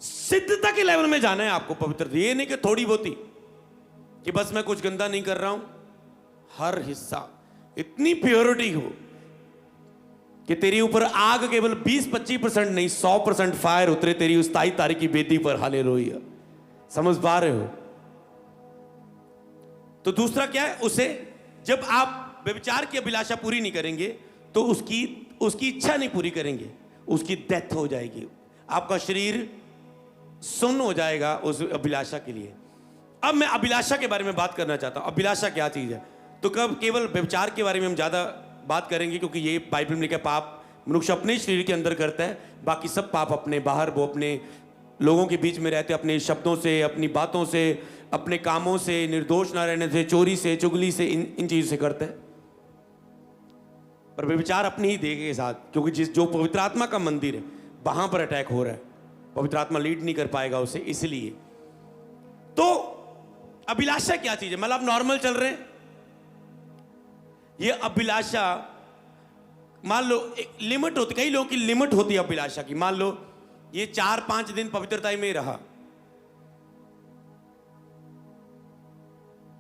सिद्धता के लेवल में जाना है आपको पवित्रता। ये नहीं कि थोड़ी बहुती कि बस मैं कुछ गंदा नहीं कर रहा हूं, हर हिस्सा इतनी प्योरिटी हो कि तेरे ऊपर आग केवल 20-25% नहीं 100% फायर उतरे तेरी उस 23 तारीख की बेदी पर। हालेलुया। समझ पा रहे हो? तो दूसरा क्या है? उसे जब आप व्यभिचार की अभिलाषा पूरी नहीं करेंगे तो उसकी इच्छा नहीं पूरी करेंगे, उसकी डेथ हो जाएगी, आपका शरीर सुन्न हो जाएगा उस अभिलाषा के लिए। अब मैं अभिलाषा के बारे में बात करना चाहता हूं। अभिलाषा क्या चीज है? तो कब केवल व्यभिचार के बारे में हम ज्यादा बात करेंगे क्योंकि ये बाइबल में लिखा पाप मनुष्य अपने शरीर के अंदर करता है, बाकी सब पाप अपने बाहर, वो अपने लोगों के बीच में रहते, अपने शब्दों से, अपनी बातों से, अपने कामों से, निर्दोष ना रहने से, चोरी से, चुगली से, इन चीजों से करता है। पर व्यभिचार अपनी ही देह के साथ, क्योंकि जो पवित्र आत्मा का मंदिर है वहां पर अटैक हो रहा है, पवित्र आत्मा लीड नहीं कर पाएगा उसे। इसलिए तो अभिलाषा क्या चीज है? मतलब आप नॉर्मल चल रहे हैं, ये अभिलाषा मान लो एक लिमिट होती, कई लोगों की लिमिट होती है अभिलाषा की। मान लो ये 4-5 दिन पवित्रता में रहा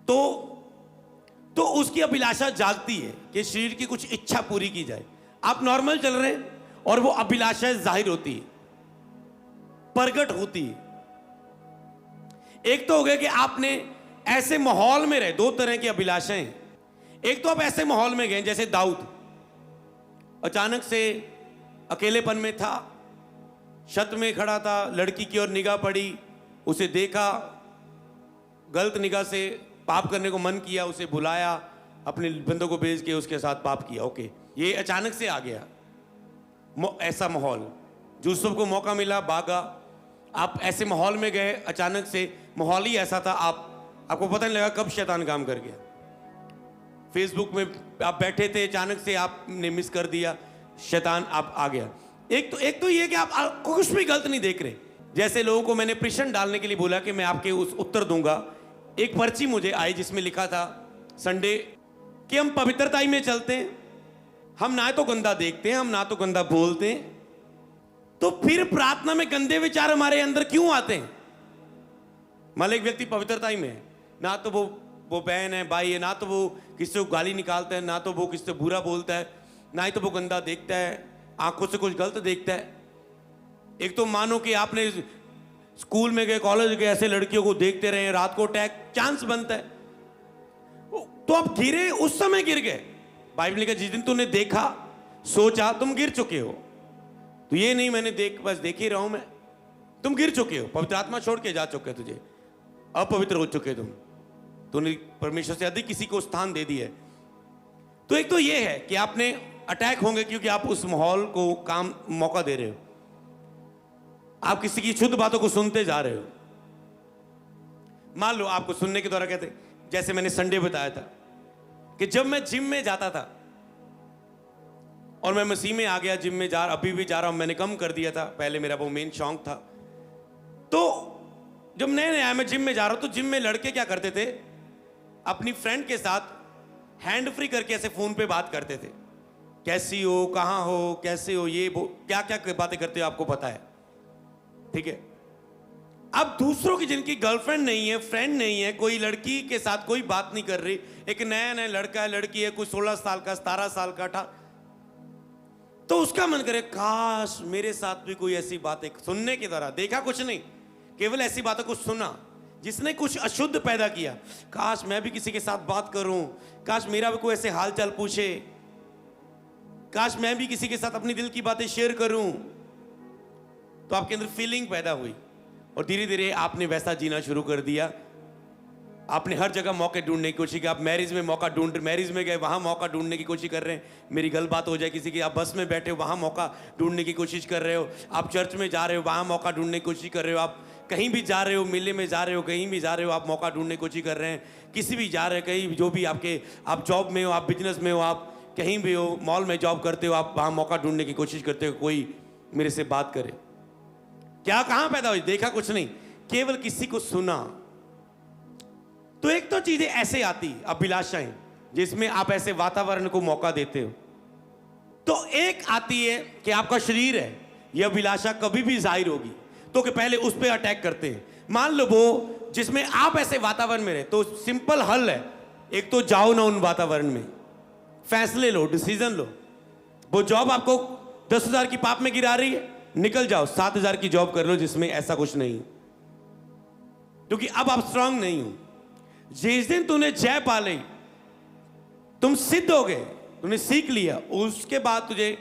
तो उसकी अभिलाषा जागती है कि शरीर की कुछ इच्छा पूरी की जाए। आप नॉर्मल चल रहे हैं और वो अभिलाषा जाहिर होती है, प्रकट होती है। एक तो हो गया कि आपने ऐसे माहौल में रहे, दो तरह की अभिलाषाएं। एक तो आप ऐसे माहौल में गए जैसे दाऊद अचानक से अकेलेपन में था, छत में खड़ा था, लड़की की ओर निगाह पड़ी, उसे देखा, गलत निगाह से पाप करने को मन किया, उसे बुलाया, अपने बंदों को भेज के उसके साथ पाप किया। ओके, ये अचानक से आ गया ऐसा माहौल। यूसुफ को मौका मिला, भागा। आप ऐसे माहौल में गए, अचानक से माहौल ही ऐसा था, आपको पता नहीं लगा कब शैतान काम कर गया। फेसबुक में आप बैठे थे, अचानक से आपने मिस कर दिया, शैतान आप आ गया। एक तो ये कि आप कुछ भी गलत नहीं देख रहे। जैसे लोगों को मैंने प्रश्न डालने के लिए बोला कि मैं आपके उस उत्तर दूंगा, एक पर्ची मुझे आई जिसमें लिखा था संडे कि हम पवित्रता में चलते हैं हम ना तो गंदा देखते हैं, हम ना तो गंदा बोलते हैं, तो फिर प्रार्थना में गंदे विचार हमारे अंदर क्यों आते हैं? मान लो एक व्यक्ति पवित्रता ही में है, ना तो वो बहन है, भाई है, ना तो वो किसी को गाली निकालता है, ना तो वो किसी से बुरा बोलता है, ना ही तो वो गंदा देखता है, आंखों से कुछ गलत देखता है। एक तो मानो कि आपने स्कूल में गए, कॉलेज गए, ऐसे लड़कियों को देखते रहे, रात को अटैक चांस बनता है, तो आप गिरे, उस समय गिर गए। बाइबल ने कहा जिस दिन तूने देखा, सोचा, तुम गिर चुके हो। तो ये नहीं मैंने बस देख ही रहा हूं मैं, तुम गिर चुके हो, पवित्र आत्मा छोड़ के जा चुके, तुझे अपवित्र हो चुके तूने परमेश्वर से अधिक किसी को स्थान दे दिया है। तो एक तो ये है कि आपने अटैक होंगे क्योंकि आप उस माहौल को मौका दे रहे हो, आप किसी की शुद्ध बातों को सुनते जा रहे हो। मान लो आपको सुनने के द्वारा कहते, जैसे मैंने संडे बताया था कि जब मैं जिम में जाता था और मैं मसीह में आ गया, जिम में अभी भी जा रहा हूं, मैंने कम कर दिया था, पहले मेरा वो मेन शौक था। तो जब नए नया मैं जिम में जा रहा हूं, तो जिम में लड़के क्या करते थे, अपनी फ्रेंड के साथ हैंड फ्री करके ऐसे फोन पे बात करते थे, कैसी हो, कहां हो, कैसे हो, ये वो क्या क्या बातें करते हो आपको पता है, ठीक है। अब दूसरों की जिनकी गर्लफ्रेंड नहीं है, फ्रेंड नहीं है, कोई लड़की के साथ कोई बात नहीं कर रही, एक नया नया लड़का है, लड़की है, कोई 16 साल का, 17 साल का था, तो उसका मन करे काश मेरे साथ भी कोई ऐसी बातें सुनने के द्वारा, देखा कुछ नहीं, केवल ऐसी बातों को सुना जिसने कुछ अशुद्ध पैदा किया, काश मैं भी किसी के साथ बात करूं, काश मेरा भी कोई ऐसे हालचाल पूछे, काश मैं भी किसी के साथ अपनी दिल की बातें शेयर करूं। तो आपके अंदर फीलिंग पैदा हुई और धीरे धीरे आपने वैसा जीना शुरू कर दिया। आपने हर जगह मौके ढूंढने की कोशिश की, आप मैरिज में मौका मैरिज में गए, वहां मौका ढूंढने की कोशिश कर रहे हैं, मेरी गलत बात हो जाए किसी की, आप बस में बैठे हो, वहां मौका ढूंढने की कोशिश कर रहे हो, आप चर्च में जा रहे हो, वहां मौका ढूंढने की कोशिश कर रहे हो, आप कहीं भी जा रहे हो, मेले में जा रहे हो, कहीं भी जा रहे हो, आप मौका ढूंढने की कोशिश कर रहे हैं, किसी भी जा रहे हो, कहीं जो भी आप जॉब में हो, आप बिजनेस में हो, आप कहीं भी हो, मॉल में जॉब करते हो, आप वहां मौका ढूंढने की कोशिश करते हो, कोई मेरे से बात करे। क्या कहां पैदा हुई, देखा कुछ नहीं, केवल किसी को सुना। तो एक तो चीजें ऐसे आती अभिलाषाएं जिसमें आप ऐसे वातावरण को मौका देते हो। तो एक आती है कि आपका शरीर है, यह अभिलाषा कभी भी जाहिर होगी, तो कि पहले उस पर अटैक करते हैं। मान लो वो जिसमें आप ऐसे वातावरण में रहे, तो सिंपल हल है, एक तो जाओ ना उन वातावरण में, फैसले लो, डिसीजन लो। वो जॉब आपको 10,000 की पाप में गिरा रही है, निकल जाओ, 7,000 की जॉब कर लो जिसमें ऐसा कुछ नहीं, क्योंकि अब आप स्ट्रांग नहीं हो। जिस दिन तूने जय पा ली, तुम सिद्ध हो गए, तूने सीख लिया, उसके बाद तुझे,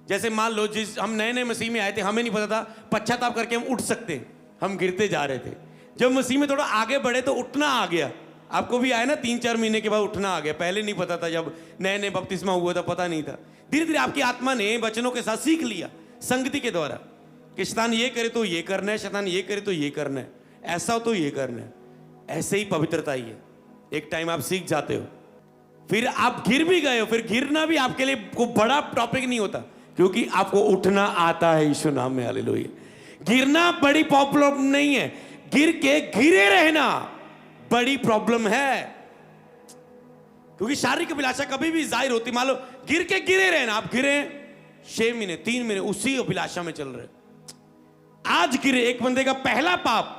जैसे मान लो हम नए नए मसीह में आए थे, हमें नहीं पता था पश्चाताप करके हम उठ सकते हैं, हम गिरते जा रहे थे। जब मसीह में थोड़ा आगे बढ़े तो उठना आ गया। आपको भी आया ना, 3-4 महीने के बाद उठना आ गया, पहले नहीं पता था, जब नए नए बपतिस्मा हुआ था पता नहीं था। धीरे धीरे आपकी आत्मा ने वचनों के साथ सीख लिया, संगति के द्वारा, कि शैतान ये करे तो ये करना है, शैतान ये करे तो ये करना है, ऐसा हो तो ये करना है। ऐसे ही पवित्रता ही है, एक टाइम आप सीख जाते हो, फिर आप गिर भी गए हो, फिर गिरना भी आपके लिए कोई बड़ा टॉपिक नहीं होता, क्योंकि आपको उठना आता है यीशु नाम में, हालेलुया। गिरना बड़ी प्रॉब्लम नहीं है, गिर के गिरे रहना बड़ी प्रॉब्लम है, क्योंकि शारीरिक अभिलाषा कभी भी जाहिर होती। मान लो गिर के गिरे रहना, आप गिरे 6 महीने 3 महीने उसी अभिलाषा में चल रहे, आज गिरे, एक बंदे का पहला पाप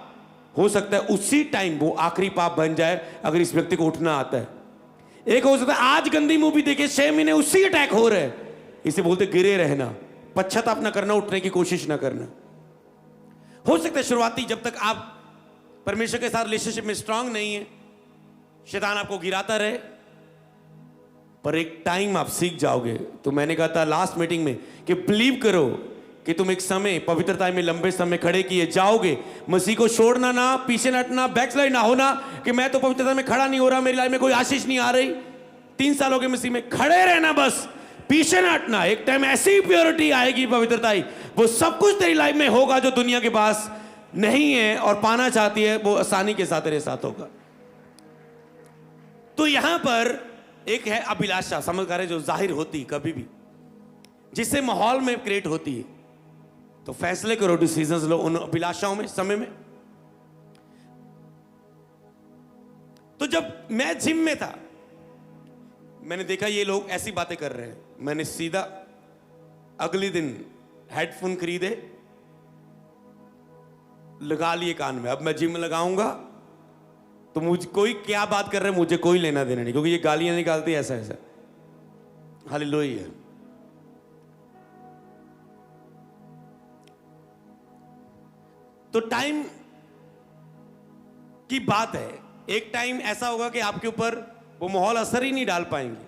हो सकता है उसी टाइम वो आखिरी पाप बन जाए, अगर इस व्यक्ति को उठना आता है। एक हो सकता है आज गंदी मूवी देखे 6 महीने उसी अटैक हो रहे, इसे बोलते गिरे रहना, पश्चाताप ना करना, उठने की कोशिश ना करना। हो सकता है शुरुआती, जब तक आप परमेश्वर के साथ रिलेशनशिप में स्ट्रांग नहीं है, शैतान आपको गिराता रहे, पर एक टाइम आप सीख जाओगे। तो मैंने कहा था लास्ट मीटिंग में कि बिलीव करो कि तुम एक समय पवित्रता में लंबे समय खड़े किए जाओगे, मसीह को छोड़ना ना, पीछे न हटना, बैकस्लाइड ना होना कि मैं तो पवित्रता में खड़ा नहीं हो रहा, मेरी लाइफ में कोई आशीष नहीं आ रही, 3 साल हो गए मसीह में, खड़े रहना, बस पीछे ना हटना। एक टाइम ऐसी प्योरिटी आएगी, पवित्रता ही, वो सब कुछ तेरी लाइफ में होगा जो दुनिया के पास नहीं है और पाना चाहती है, वो आसानी के साथ तेरे साथ होगा। तो यहां पर एक है अभिलाषा, समझदार है, जो जाहिर होती कभी भी, जिससे माहौल में क्रिएट होती है। तो फैसले करो, डिसीजंस लो उन अभिलाषाओं में, समय में। तो जब मैं जिम में था, मैंने देखा ये लोग ऐसी बातें कर रहे हैं, मैंने सीधा अगले दिन हेडफोन खरीदे, लगा लिए कान में। अब मैं जिम लगाऊंगा तो मुझे कोई क्या बात कर रहे हैं मुझे कोई लेना देना नहीं, क्योंकि ये गालियां निकालती ऐसा ऐसा। हालेलुया। तो टाइम की बात है, एक टाइम ऐसा होगा कि आपके ऊपर वो माहौल असर ही नहीं डाल पाएंगे।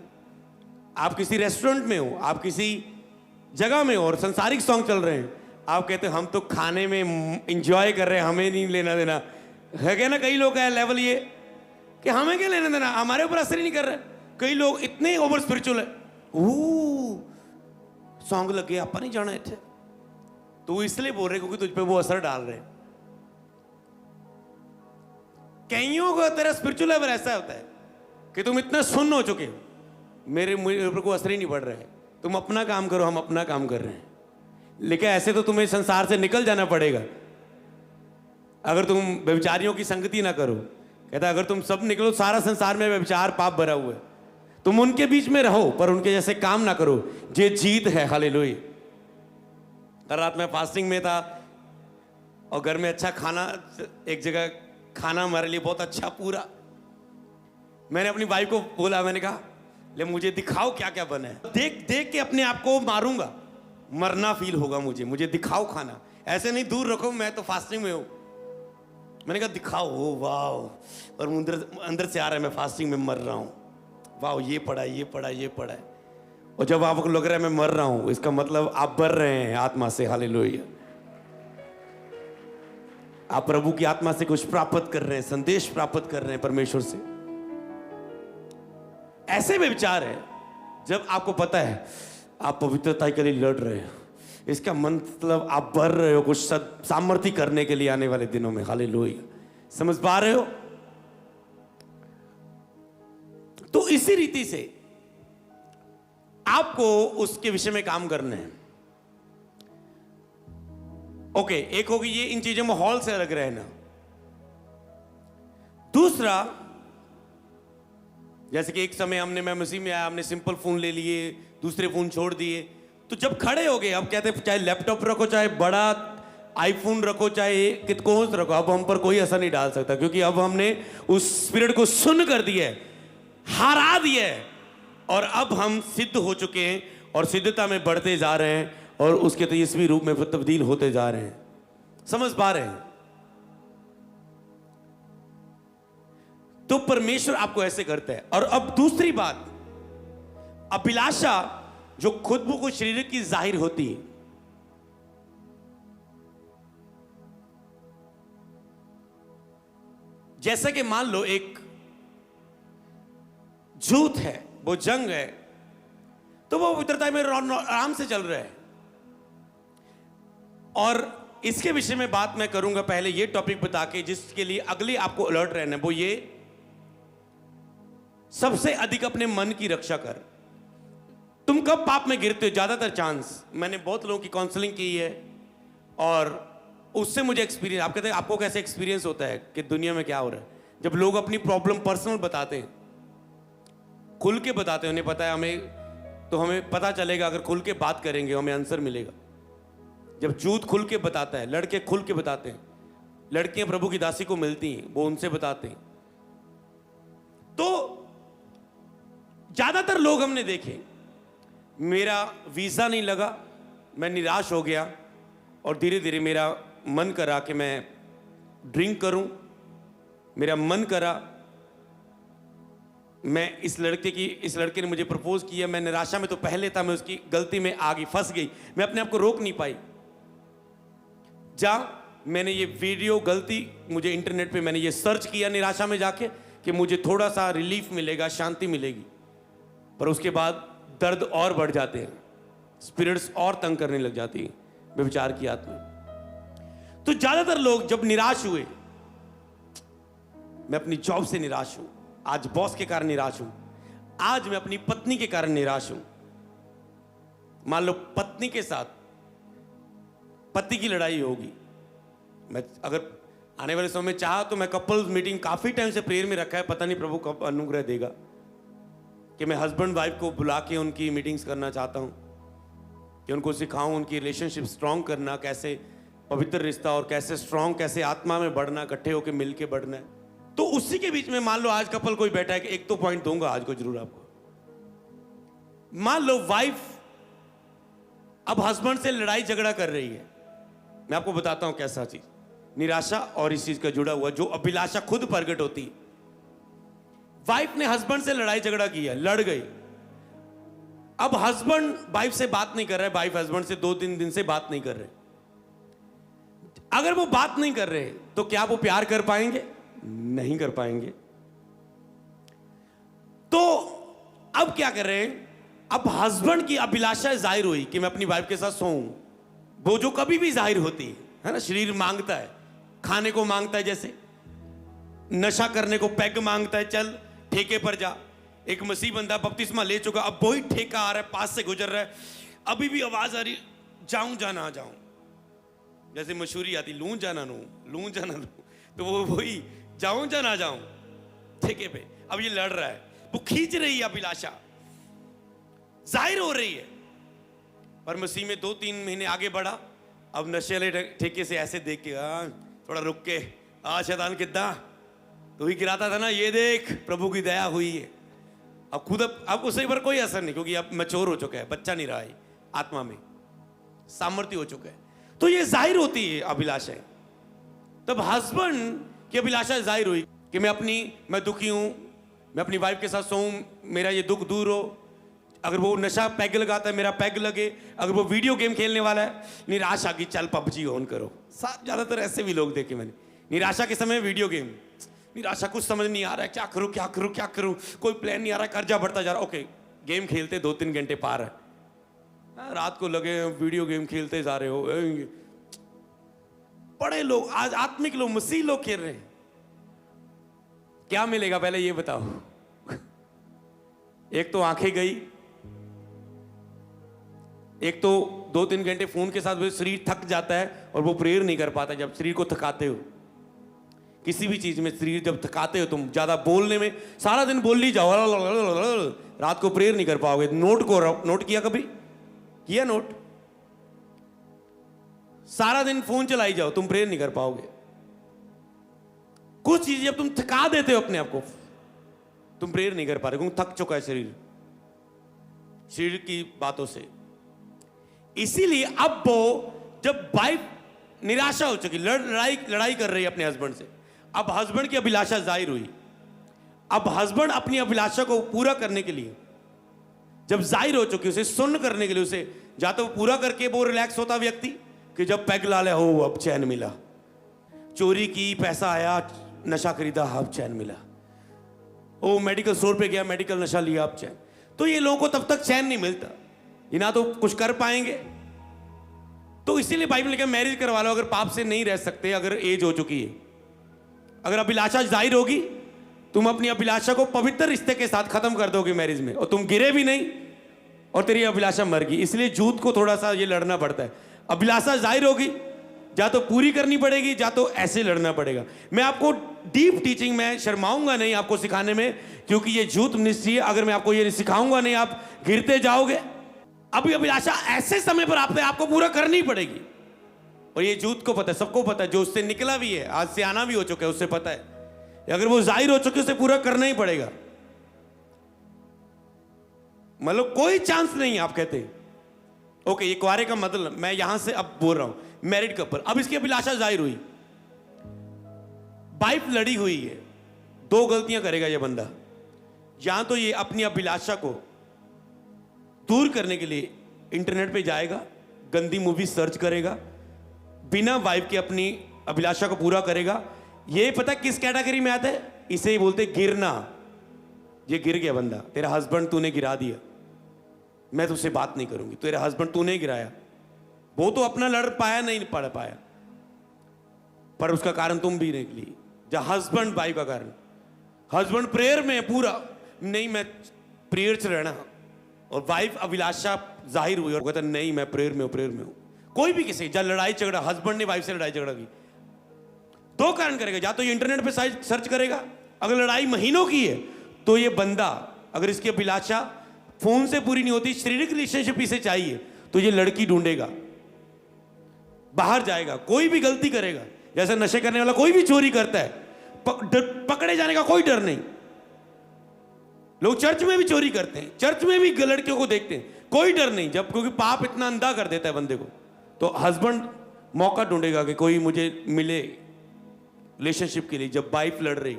आप किसी रेस्टोरेंट में हो, आप किसी जगह में हो और सांसारिक सॉन्ग चल रहे हैं, आप कहते हैं हम तो खाने में एंजॉय कर रहे हैं, हमें नहीं लेना देना है। क्या ना, कई लोग का लेवल ये कि हमें क्या लेना देना, हमारे ऊपर असर ही नहीं कर रहा है। कई लोग इतने ओवर स्पिरिचुअल है, सॉन्ग लगे आप नहीं जाना इतने, तो इसलिए बोल रहे क्योंकि तुझ पे वो असर डाल रहे हैं। कईयों का तेरा स्पिरिचुअल लेवल ऐसा होता है कि तुम इतना सुन्न हो चुके हो, मेरे ऊपर को असर ही नहीं पड़ रहा है, तुम अपना काम करो, हम अपना काम कर रहे हैं। लेकिन ऐसे तो तुम्हें संसार से निकल जाना पड़ेगा अगर तुम व्यभिचारियों की संगति ना करो। कहता अगर तुम सब निकलो, सारा संसार में व्यभिचार पाप भरा हुआ है, तुम उनके बीच में रहो पर उनके जैसे काम ना करो, ये जीत है। हालेलुया। कल रात में फास्टिंग में था और घर में अच्छा खाना, एक जगह खाना हमारे लिए बहुत अच्छा पूरा। मैंने अपनी वाइफ को बोला, मैंने कहा ले मुझे दिखाओ क्या क्या बना है, देख देख के अपने आप को मारूंगा, मरना फील होगा मुझे दिखाओ खाना, ऐसे नहीं दूर रखो, मैं तो फास्टिंग में हूं। मैंने कहा दिखाओ, ओ वाह, और अंदर से आ रहा है मैं फास्टिंग में मर रहा हूं, वाह ये पड़ा ये पड़ा ये पड़ा है। और जब आपको लग रहा है मैं मर रहा हूं, इसका मतलब आप बढ़ रहे हैं आत्मा से। हालेलुया। आप प्रभु की आत्मा से कुछ प्राप्त कर रहे हैं, संदेश प्राप्त कर रहे हैं परमेश्वर से। ऐसे में विचार है जब आपको पता है आप पवित्रता के लिए लड़ रहे हो, इसका मतलब आप बढ़ रहे हो कुछ सामर्थ्य करने के लिए आने वाले दिनों में। हालेलुया। समझ पा रहे हो? तो इसी रीति से आपको उसके विषय में काम करना है। ओके, एक होगी ये इन चीजों में हॉल से अलग रहना। दूसरा, जैसे कि एक समय मैं मसीह में आया, हमने सिंपल फोन ले लिए, दूसरे फोन छोड़ दिए, तो जब खड़े हो गए, अब कहते हैं चाहे लैपटॉप रखो, चाहे बड़ा आईफोन रखो, चाहे कितकों रखो, अब हम पर कोई असर नहीं डाल सकता, क्योंकि अब हमने उस स्पिरिट को सुन कर दिया है, हरा दिया है, और अब हम सिद्ध हो चुके हैं और सिद्धता में बढ़ते जा रहे हैं और उसके तेजस्वी रूप में तब्दील होते जा रहे हैं। समझ पा रहे हैं? तो परमेश्वर आपको ऐसे करता है। और अब दूसरी बात, अभिलाषा जो खुद को शरीर की जाहिर होती है, जैसा कि मान लो एक जूथ है, वो जंग है, तो वो पवित्रता में आराम से चल रहा है। और इसके विषय में बात मैं करूंगा, पहले ये टॉपिक बता के जिसके लिए अगले आपको अलर्ट रहना है, वो ये सबसे अधिक अपने मन की रक्षा कर। तुम कब पाप में गिरते हो? ज्यादातर चांस, मैंने बहुत लोगों की काउंसलिंग की है और उससे मुझे एक्सपीरियंस, आप कहते हैं आपको कैसे एक्सपीरियंस होता है कि दुनिया में क्या हो रहा है, जब लोग अपनी प्रॉब्लम पर्सनल बताते हैं, खुल के बताते हैं, उन्हें पता है हमें, तो हमें पता चलेगा अगर खुल के बात करेंगे हमें आंसर मिलेगा। जब जूथ खुल के बताता है, लड़के खुल के बताते हैं, लड़कियां प्रभु की दासी को मिलती हैं, वो उनसे बताते हैं, तो ज्यादातर लोग हमने देखे, मेरा वीजा नहीं लगा, मैं निराश हो गया और धीरे धीरे मेरा मन करा कि मैं ड्रिंक करूं, मेरा मन करा मैं इस लड़के ने मुझे प्रपोज किया, मैं निराशा में तो पहले था, मैं उसकी गलती में आ गई, फंस गई, मैं अपने आप को रोक नहीं पाई। मैंने ये वीडियो गलती, मुझे इंटरनेट पे मैंने ये सर्च किया निराशा में जाके कि मुझे थोड़ा सा रिलीफ मिलेगा, शांति मिलेगी, पर उसके बाद दर्द और बढ़ जाते हैं, स्पिरिट्स और तंग करने लग जाती है, व्यभिचार की आत्मा। तो ज्यादातर लोग जब निराश हुए, मैं अपनी जॉब से निराश हूं, आज बॉस के कारण निराश हूं, आज मैं अपनी पत्नी के कारण निराश हूं। मान लो पत्नी के साथ पति की लड़ाई होगी, मैं अगर आने वाले समय में चाहा तो मैं कपल्स मीटिंग काफी टाइम से प्रेयर में रखा है, पता नहीं प्रभु कब अनुग्रह देगा कि मैं हस्बैंड वाइफ को बुला के उनकी मीटिंग्स करना चाहता हूँ, कि उनको सिखाऊं उनकी रिलेशनशिप स्ट्रांग करना, कैसे पवित्र रिश्ता और कैसे स्ट्रांग, कैसे आत्मा में बढ़ना, इकट्ठे होकर मिल के बढ़ना है। तो उसी के बीच में मान लो आज कपल कोई बैठा है, कि एक तो पॉइंट दूंगा आज को जरूर आपको। मान लो वाइफ अब हस्बैंड से लड़ाई झगड़ा कर रही है। मैं आपको बताता हूं कैसा चीज, निराशा और इस चीज का जुड़ा हुआ जो अभिलाषा खुद प्रकट होती है। वाइफ ने हस्बैंड से लड़ाई झगड़ा किया, लड़ गई। अब हस्बैंड वाइफ से बात नहीं कर रहा है, वाइफ हस्बैंड से 2-3 दिन से बात नहीं कर रहे। अगर वो बात नहीं कर रहे तो क्या वो प्यार कर पाएंगे? नहीं कर पाएंगे। तो अब क्या कर रहे हैं? अब हस्बैंड की अभिलाषा जाहिर हुई कि मैं अपनी वाइफ के साथ सोऊं, वो जो कभी भी जाहिर होती है ना। शरीर मांगता है, खाने को मांगता है, जैसे नशा करने को पैग मांगता है, चल ठेके पर जा। एक मसीह बंदा बपतिस्मा ले चुका, अब वही ठेका आ रहा है, पास से गुजर रहा है, अभी भी आवाज आ रही, जाऊं जा ना जाऊं। जैसे मशहूरी आती, लूं जाना लूं, लूं जाना लूं, तो वो वही जाऊं जा ना जाऊं ठेके पे। अब ये लड़ रहा है, वो खींच रही है अभिलाषा, जाहिर हो रही है। पर मसीह में 2-3 महीने आगे बढ़ा, अब नशे वाले ठेके से ऐसे देख के, थोड़ा रुक के, शैतान कितना तू ही गिराता था ना, ये देख प्रभु की दया हुई है। अब खुद अब उसे पर कोई असर नहीं, क्योंकि अब मैच्योर हो चुका है, बच्चा नहीं रहा है, आत्मा में सामर्थ्य हो चुका है। तो ये जाहिर होती है अभिलाषाएं। तब हस्बैंड की अभिलाषा जाहिर हुई कि मैं दुखी हूं, मैं अपनी वाइफ के साथ सोऊं, मेरा ये दुख दूर हो। अगर वो नशा पैग लगाता है, मेरा पैग लगे। अगर वो वीडियो गेम खेलने वाला है, निराशा की, चल पबजी ऑन करो। ज्यादातर ऐसे भी लोग देखे मैंने, निराशा के समय वीडियो गेम। निराशा, कुछ समझ नहीं आ रहा है, क्या करूं क्या करूं क्या करूं, कोई प्लान नहीं आ रहा है, कर्जा बढ़ता जा रहा। ओके, गेम खेलते 2-3 घंटे पार है, रात को लगे वीडियो गेम खेलते जा रहे हो। बड़े लोग आज आत्मिक लोग, मसीह लोग खेल रहे हैं। क्या मिलेगा पहले ये बताओ? एक तो आंखें गई, एक तो 2-3 घंटे फोन के साथ शरीर थक जाता है और वो प्रेयर नहीं कर पाता। जब शरीर को थकाते हो, किसी भी चीज में शरीर जब थकाते हो, तुम ज्यादा बोलने में, सारा दिन बोल ली जाओ, रात को प्रेयर नहीं कर पाओगे। नोट किया कभी? किया नोट? सारा दिन फोन चलाई जाओ, तुम प्रेयर नहीं कर पाओगे। कुछ चीजें जब तुम थका देते हो अपने आप को, तुम प्रेयर नहीं कर पा रहे, क्योंकि थक चुका है शरीर की बातों से। इसीलिए अब वो जब वाइफ निराशा हो चुकी, लड़ाई कर रही है अपने हस्बैंड से, अब हस्बैंड की अभिलाषा जाहिर हुई। अब हस्बैंड अपनी अभिलाषा को पूरा करने के लिए जब जाहिर हो चुकी, उसे सुन्न करने के लिए, उसे या तो पूरा करके वो रिलैक्स होता व्यक्ति कि जब पैग ला ले, हो अब चैन मिला, चोरी की, पैसा आया, नशा खरीदा, अब चैन मिला, ओ मेडिकल स्टोर पे गया, मेडिकल नशा लिया, अब चैन। तो ये लोगों को तब तक चैन नहीं मिलता, ये ना तो कुछ कर पाएंगे। तो इसीलिए बाइबल ने कहा मैरिज करवा लो अगर पाप से नहीं रह सकते, अगर एज हो चुकी है। अगर अभिलाषा जाहिर होगी, तुम अपनी अभिलाषा को पवित्र रिश्ते के साथ खत्म कर दोगे मैरिज में, और तुम गिरे भी नहीं और तेरी अभिलाषा मर गई। इसलिए झूठ को थोड़ा सा ये लड़ना पड़ता है। अभिलाषा जाहिर होगी, या तो पूरी करनी पड़ेगी, या तो ऐसे लड़ना पड़ेगा। मैं आपको डीप टीचिंग में शर्माऊंगा नहीं आपको सिखाने में, क्योंकि ये झूठ निश्चय है। अगर मैं आपको ये सिखाऊंगा नहीं, आप गिरते जाओगे। अभी अभिलाषा ऐसे समय पर आपको पूरा करनी पड़ेगी, और ये झूठ को पता है, सबको पता है, जो उससे निकला भी है, आज से आना भी हो चुका है, उससे पता है। अगर वो जाहिर हो चुके, उसे पूरा करना ही पड़ेगा। मतलब कोई चांस नहीं है। आप कहते हैं ओके, ये कुआरे का मतलब, मैं यहां से अब बोल रहा हूं मैरिड कपल। अब इसकी अभिलाषा जाहिर हुई, वाइफ लड़ी हुई है, 2 गलतियां करेगा ये बंदा। या तो ये अपनी अभिलाषा को दूर करने के लिए इंटरनेट पे जाएगा, गंदी मूवी सर्च करेगा, बिना वाइफ की अपनी अभिलाषा को पूरा करेगा। ये पता किस कैटेगरी में आता है? इसे ही बोलते गिरना। ये गिर गया बंदा, तेरा हस्बैंड तूने गिरा दिया, मैं तुझसे बात नहीं करूंगी, तेरा हस्बैंड तूने गिराया। वो तो अपना लड़ पाया, नहीं पढ़ पाया, पर उसका कारण तुम भी निकली। जब हस्बैंड वाइफ का कारण, हस्बैंड प्रेयर में पूरा नहीं, मैं प्रेयर से रहना, और वाइफ अभिलाषा जाहिर हुई और कहता नहीं मैं प्रेयर में हूं। कोई भी किसी, जब लड़ाई झगड़ा, हस्बैंड ने वाइफ से लड़ाई झगड़ा की, 2 कारण करेगा। या तो ये इंटरनेट पे सर्च करेगा, अगर लड़ाई महीनों की है तो ये बंदा अगर इसकी अभिलाषा फोन से पूरी नहीं होती, शारीरिक रिलेशनशिप इसे चाहिए, तो ये लड़की ढूंढेगा, बाहर जाएगा, कोई भी गलती करेगा। जैसे नशे करने वाला कोई भी चोरी करता है, पकड़े जाने का कोई डर नहीं। लोग चर्च में भी चोरी करते हैं, चर्च में भी लड़कियों को देखते हैं, कोई डर नहीं, जब क्योंकि पाप इतना अंधा कर देता है बंदे को। तो हस्बैंड मौका ढूंढेगा कि कोई मुझे मिले रिलेशनशिप के लिए, जब वाइफ लड़ रही।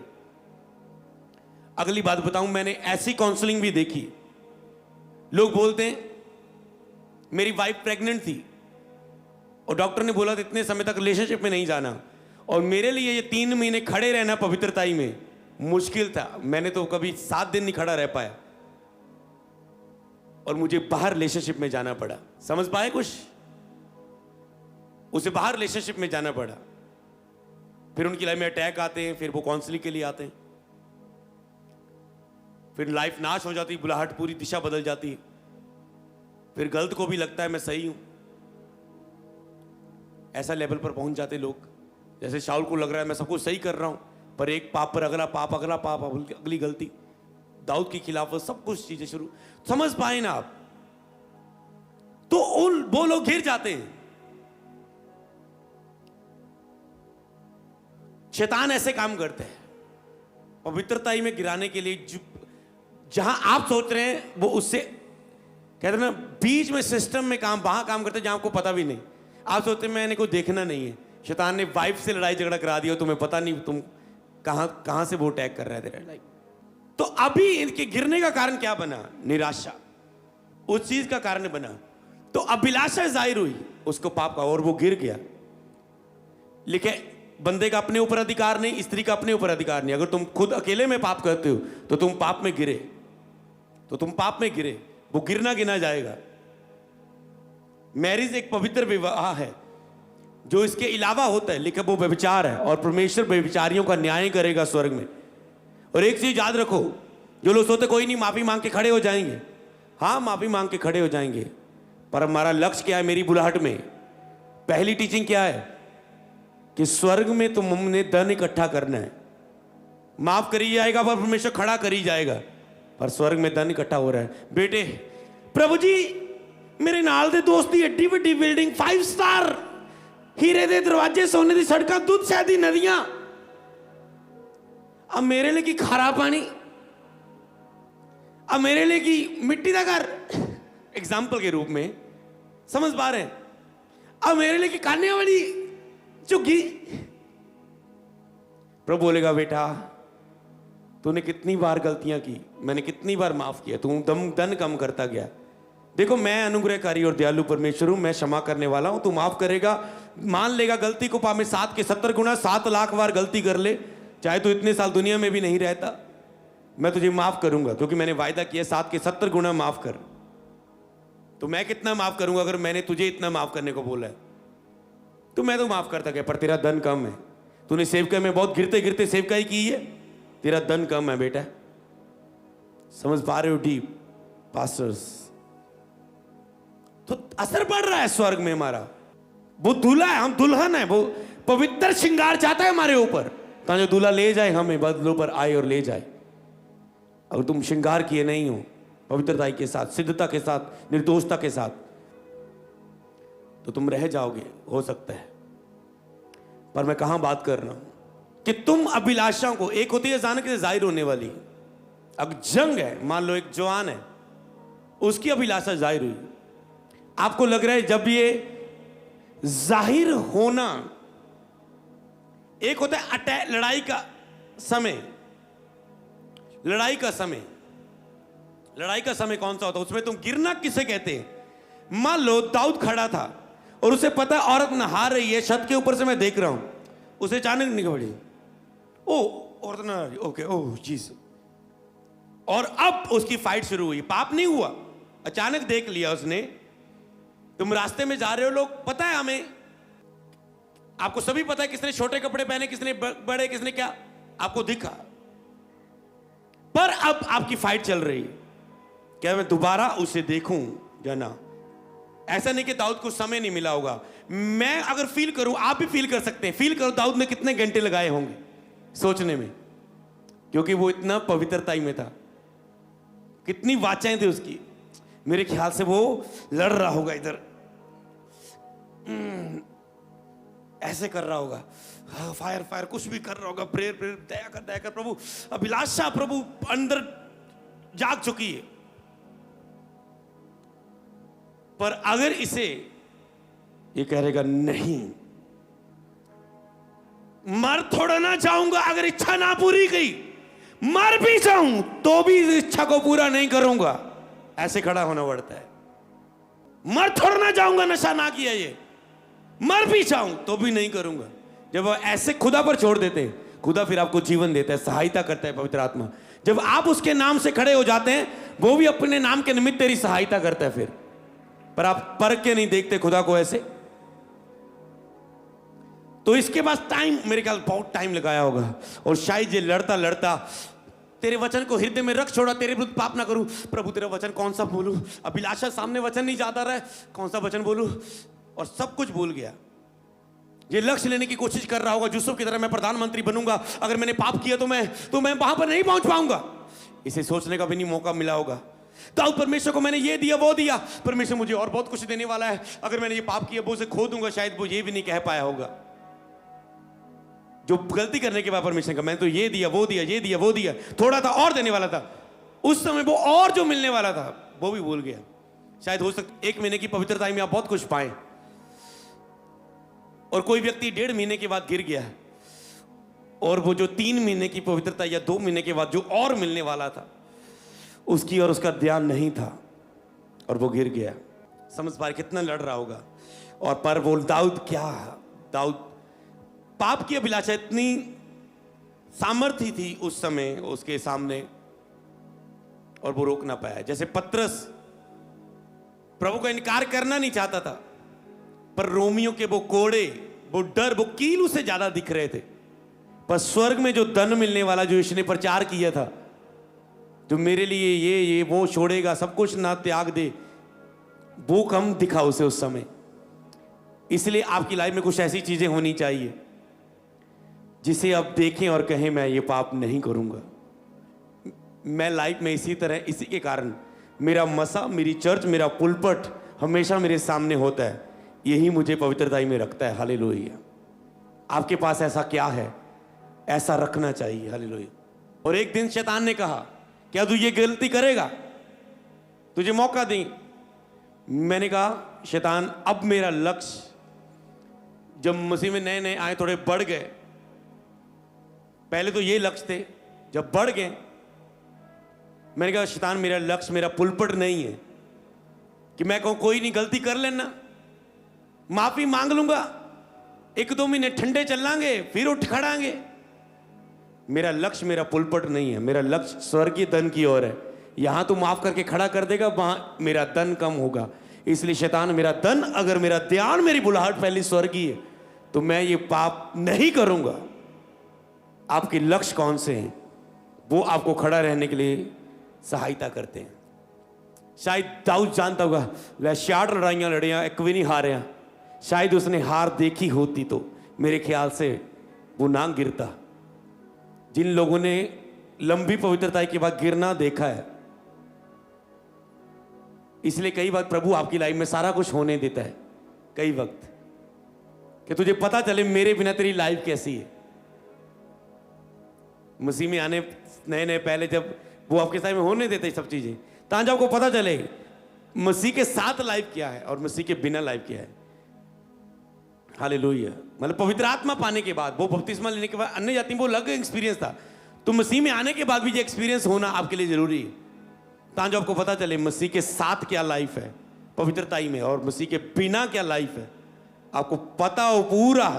अगली बात बताऊं, मैंने ऐसी काउंसलिंग भी देखी, लोग बोलते हैं मेरी वाइफ प्रेग्नेंट थी और डॉक्टर ने बोला था इतने समय तक रिलेशनशिप में नहीं जाना, और मेरे लिए ये 3 महीने खड़े रहना पवित्रताई में मुश्किल था। मैंने तो कभी 7 दिन नहीं खड़ा रह पाया और मुझे बाहर रिलेशनशिप में जाना पड़ा। समझ पाए कुछ? उसे बाहर रिलेशनशिप में जाना पड़ा। फिर उनकी लाइफ में अटैक आते हैं, फिर वो काउंसलिंग के लिए आते हैं, फिर लाइफ नाश हो जाती, बुलाहट पूरी दिशा बदल जाती है। फिर गलत को भी लगता है मैं सही हूं, ऐसा लेवल पर पहुंच जाते लोग। जैसे शाऊल को लग रहा है मैं सब कुछ सही कर रहा हूं, पर एक पाप पर अगला पाप, अगला पाप, अगली गलती, दाऊद की खिलाफत, सब कुछ चीजें शुरू। समझ पाए ना आप? तो वो लोग घिर जाते हैं। शैतान ऐसे काम करते हैं पवित्रता में गिराने के लिए। जहां आप सोच रहे हैं वो उससे कहते हैं ना, बीच में सिस्टम में काम, वहां काम करते हैं जहां आपको पता भी नहीं। आप सोचते हैं मैंने को देखना नहीं है, शैतान ने वाइफ से लड़ाई झगड़ा करा दिया, तुम्हें पता नहीं तुम कहां से वो अटैक कर रहे थे। तो अभी इनके गिरने का कारण क्या बना? निराशा, उस चीज का कारण बना। तो अभिलाषा जाहिर हुई उसको पाप का, और वो गिर गया। लिखे बंदे का अपने ऊपर अधिकार नहीं, स्त्री का अपने ऊपर अधिकार नहीं। अगर तुम खुद अकेले में पाप करते हो तो तुम पाप में गिरे, वो गिरना गिना जाएगा। मैरिज एक पवित्र विवाह है, जो इसके अलावा होता है, लेकिन वो व्यभिचार है, और परमेश्वर व्यभिचारियों का न्याय करेगा स्वर्ग में। और एक चीज याद रखो, जो लोग सोते कोई नहीं माफी मांग के खड़े हो जाएंगे, हाँ माफी मांग के खड़े हो जाएंगे, पर हमारा लक्ष्य क्या है? मेरी बुलाहट में पहली टीचिंग क्या है कि स्वर्ग में तुमने धन इकट्ठा करना है। माफ करी जाएगा पर परमेश्वर खड़ा करी जाएगा, पर स्वर्ग में धन इकट्ठा हो रहा है। बेटे, प्रभु जी मेरे नाल दे दोस्त दी एड्डी वड्डी बिल्डिंग, 5 स्टार, हीरे दे दरवाजे, सोने दी सड़क, दूध शहद दी नदियां, अब मेरे लिए की खारा पानी, अब मेरे लिए की मिट्टी का घर, एग्जाम्पल के रूप में समझ पा रहे हैं? अब मेरे लिए की खाने वाली चुग्गी। प्रभु बोलेगा बेटा तूने कितनी बार गलतियां की, मैंने कितनी बार माफ किया, तू धन कम करता गया। देखो मैं अनुग्रहकारी और दयालु परमेश्वर हूं, मैं क्षमा करने वाला हूं। तू माफ करेगा, मान लेगा गलती को, पाप में 7 के 70 गुना, 7 लाख बार गलती कर ले, चाहे तू इतने साल दुनिया में भी नहीं रहता, मैं तुझे माफ करूंगा, क्योंकि मैंने वायदा किया 7 के 70 गुना माफ कर। तो मैं कितना माफ करूंगा अगर मैंने तुझे इतना माफ करने को बोला है? तो मैं तो माफ करता गया, पर तेरा धन कम है। तूने सेवकाई में बहुत गिरते गिरते सेवकाई की है, तेरा धन कम है बेटा। समझ पा रहे हो? डीप पास्टर्स, तो असर पड़ रहा है स्वर्ग में हमारा। वो दूल्हा है, हम दुल्हन है, वो पवित्र श्रृंगार चाहता है हमारे ऊपर, ताकि दूल्हा ले जाए हमें, बदलों पर आए और ले जाए। अगर तुम श्रृंगार किए नहीं हो पवित्रता के साथ, सिद्धता के साथ, निर्दोषता के साथ, तो तुम रह जाओगे, हो सकता है। पर मैं कहां बात कर रहा हूं कि तुम अभिलाषाओं को, एक होती है अचानक से जाहिर होने वाली, अब जंग है, मान लो एक जवान है, उसकी अभिलाषा जाहिर हुई, आपको लग रहा है जब ये जाहिर होना, एक होता है अटैक, लड़ाई का समय, लड़ाई का समय कौन सा होता है? उसमें तुम गिरना किसे कहते हैं? मान लो दाऊद खड़ा था और उसे पता है औरत नहा रही है, छत के ऊपर से मैं देख रहा हूं, उसे अचानक निकल पड़ी, ओ औरत नहा रही, ओके, ओह चीज, और अब उसकी फाइट शुरू हुई। पाप नहीं हुआ, अचानक देख लिया उसने। तुम रास्ते में जा रहे हो, लोग पता है हमें, आपको सभी पता है किसने छोटे कपड़े पहने, किसने बड़े, किसने क्या, आपको दिखा, पर अब आपकी फाइट चल रही है, क्या मैं दोबारा उसे देखूं या ना? ऐसा नहीं कि दाऊद को समय नहीं मिला होगा, मैं अगर फील करूं, आप भी फील कर सकते हैं। फील करो दाऊद ने कितने घंटे लगाए होंगे सोचने में, क्योंकि वो इतना पवित्रता में था। कितनी वाचाएं थी उसकी। मेरे ख्याल से वो लड़ रहा होगा इधर, ऐसे कर रहा होगा, फायर फायर कुछ भी कर रहा होगा, प्रेयर प्रेयर, दया कर प्रभु। अभिलाषा प्रभु अंदर जाग चुकी है। पर अगर इसे ये कह रहेगा नहीं, मर थोड़ा ना जाऊंगा, अगर इच्छा ना पूरी गई, मर भी जाऊं तो भी इस इच्छा को पूरा नहीं करूंगा, ऐसे खड़ा होना पड़ता है। मर थोड़ा ना जाऊंगा, नशा ना किया ये, मर भी जाऊं तो भी नहीं करूंगा। जब ऐसे खुदा पर छोड़ देते हैं, खुदा फिर आपको जीवन देता है, सहायता करता है पवित्र आत्मा। जब आप उसके नाम से खड़े हो जाते हैं, वो भी अपने नाम के निमित्त तेरी सहायता करता है फिर। पर आप परख के नहीं देखते खुदा को ऐसे। तो इसके पास टाइम, मेरे ख्याल बहुत टाइम लगाया होगा, और शायद ये लड़ता लड़ता तेरे वचन को हृदय में रख छोड़ा, तेरे विरुद्ध पाप ना करूं, प्रभु तेरा वचन कौन सा बोलूं, अभिलाषा सामने वचन नहीं जाता रहा, कौन सा वचन बोलूं, और सब कुछ भूल गया। ये लक्ष्य लेने की कोशिश कर रहा होगा, यूसुफ की तरह मैं प्रधानमंत्री बनूंगा, अगर मैंने पाप किया तो मैं वहां पर नहीं पहुंच पाऊंगा। इसे सोचने का भी नहीं मौका मिला होगा। दाऊद परमेश्वर को मैंने ये दिया वो दिया, परमेश्वर मुझे और बहुत कुछ देने वाला है, अगर मैंने ये पाप किया वो उसे खो दूंगा, शायद वो ये भी नहीं कह पाया होगा। जो गलती करने के बाद परमेश्वर का मैंने तो ये दिया वो दिया, ये दिया वो दिया, थोड़ा था और देने वाला था, उस समय वो और जो मिलने वाला था वो भी भूल गया। शायद हो सकता 1 महीने की पवित्रता में आप बहुत कुछ पाए, और कोई व्यक्ति 1.5 महीने के बाद गिर गया, और वो जो 3 महीने की पवित्रता या 2 महीने के बाद जो और मिलने वाला था उसकी और उसका ध्यान नहीं था, और वो गिर गया। समझ पा रहे कितना लड़ रहा होगा। और पर वो दाऊद पाप की अभिलाषा इतनी सामर्थ्य थी उस समय उसके सामने, और वो रोक ना पाया। जैसे पतरस प्रभु का इनकार करना नहीं चाहता था, पर रोमियो के वो कोड़े, वो डर, वो कील उसे ज्यादा दिख रहे थे। पर स्वर्ग में जो धन मिलने वाला, जो इसने प्रचार किया था, जो मेरे लिए ये वो छोड़ेगा, सब कुछ ना त्याग दे, वो कम दिखा उसे उस समय। इसलिए आपकी लाइफ में कुछ ऐसी चीजें होनी चाहिए जिसे आप देखें और कहें मैं ये पाप नहीं करूंगा। मैं लाइफ में इसी तरह, इसी के कारण मेरा मसा, मेरी चर्च, मेरा पुलपट हमेशा मेरे सामने होता है। यही मुझे पवित्रताई में रखता है। हालेलुया। आपके पास ऐसा क्या है, ऐसा रखना चाहिए। हालेलुया। और एक दिन शैतान ने कहा क्या तू ये गलती करेगा, तुझे मौका दें। मैंने कहा शैतान, अब मेरा लक्ष्य, जब मसीह में नए नए आए थोड़े बढ़ गए, पहले तो ये लक्ष्य थे, जब बढ़ गए मैंने कहा शैतान मेरा लक्ष्य, मेरा पुलपट नहीं है कि मैं कहूं कोई नहीं गलती कर लेना, माफी मांग लूंगा, 1-2 महीने ठंडे चल लांगे फिर उठ खड़ांगे। मेरा लक्ष्य मेरा पुलपट नहीं है, मेरा लक्ष्य स्वर्गीय धन की ओर है। यहां तो माफ करके खड़ा कर देगा, वहां मेरा धन कम होगा। इसलिए शैतान मेरा धन, अगर मेरा ध्यान, मेरी बुलाहट पहली स्वर्गीय है तो मैं ये पाप नहीं करूंगा। आपके लक्ष्य कौन से हैं, वो आपको खड़ा रहने के लिए सहायता करते हैं। शायद दाऊद जानता होगा वह 66 लड़ाइयां लड़ियां, एक भी नहीं हारिया। शायद उसने हार देखी होती तो मेरे ख्याल से वो ना गिरता। जिन लोगों ने लंबी पवित्रता के बाद गिरना देखा है, इसलिए कई वक्त प्रभु आपकी लाइफ में सारा कुछ होने देता है, कई वक्त, कि तुझे पता चले मेरे बिना तेरी लाइफ कैसी है। मसीह में आने नए नए पहले जब वो आपके साथ में होने देते सब चीजें, ताकि आपको पता चले मसीह के साथ लाइफ क्या है और मसीह के बिना लाइफ क्या है। हालेलुया। मतलब पवित्र आत्मा पाने के बाद, वो बपतिस्मा लेने के बाद अन्य जाति में वो अलग एक्सपीरियंस था, तो मसीह में आने के बाद भी ये एक्सपीरियंस होना आपके लिए जरूरी है, ताकि आपको पता चले मसीह के साथ क्या लाइफ है पवित्रताई में, और मसीह के बिना क्या लाइफ है, आपको पता हो पूरा।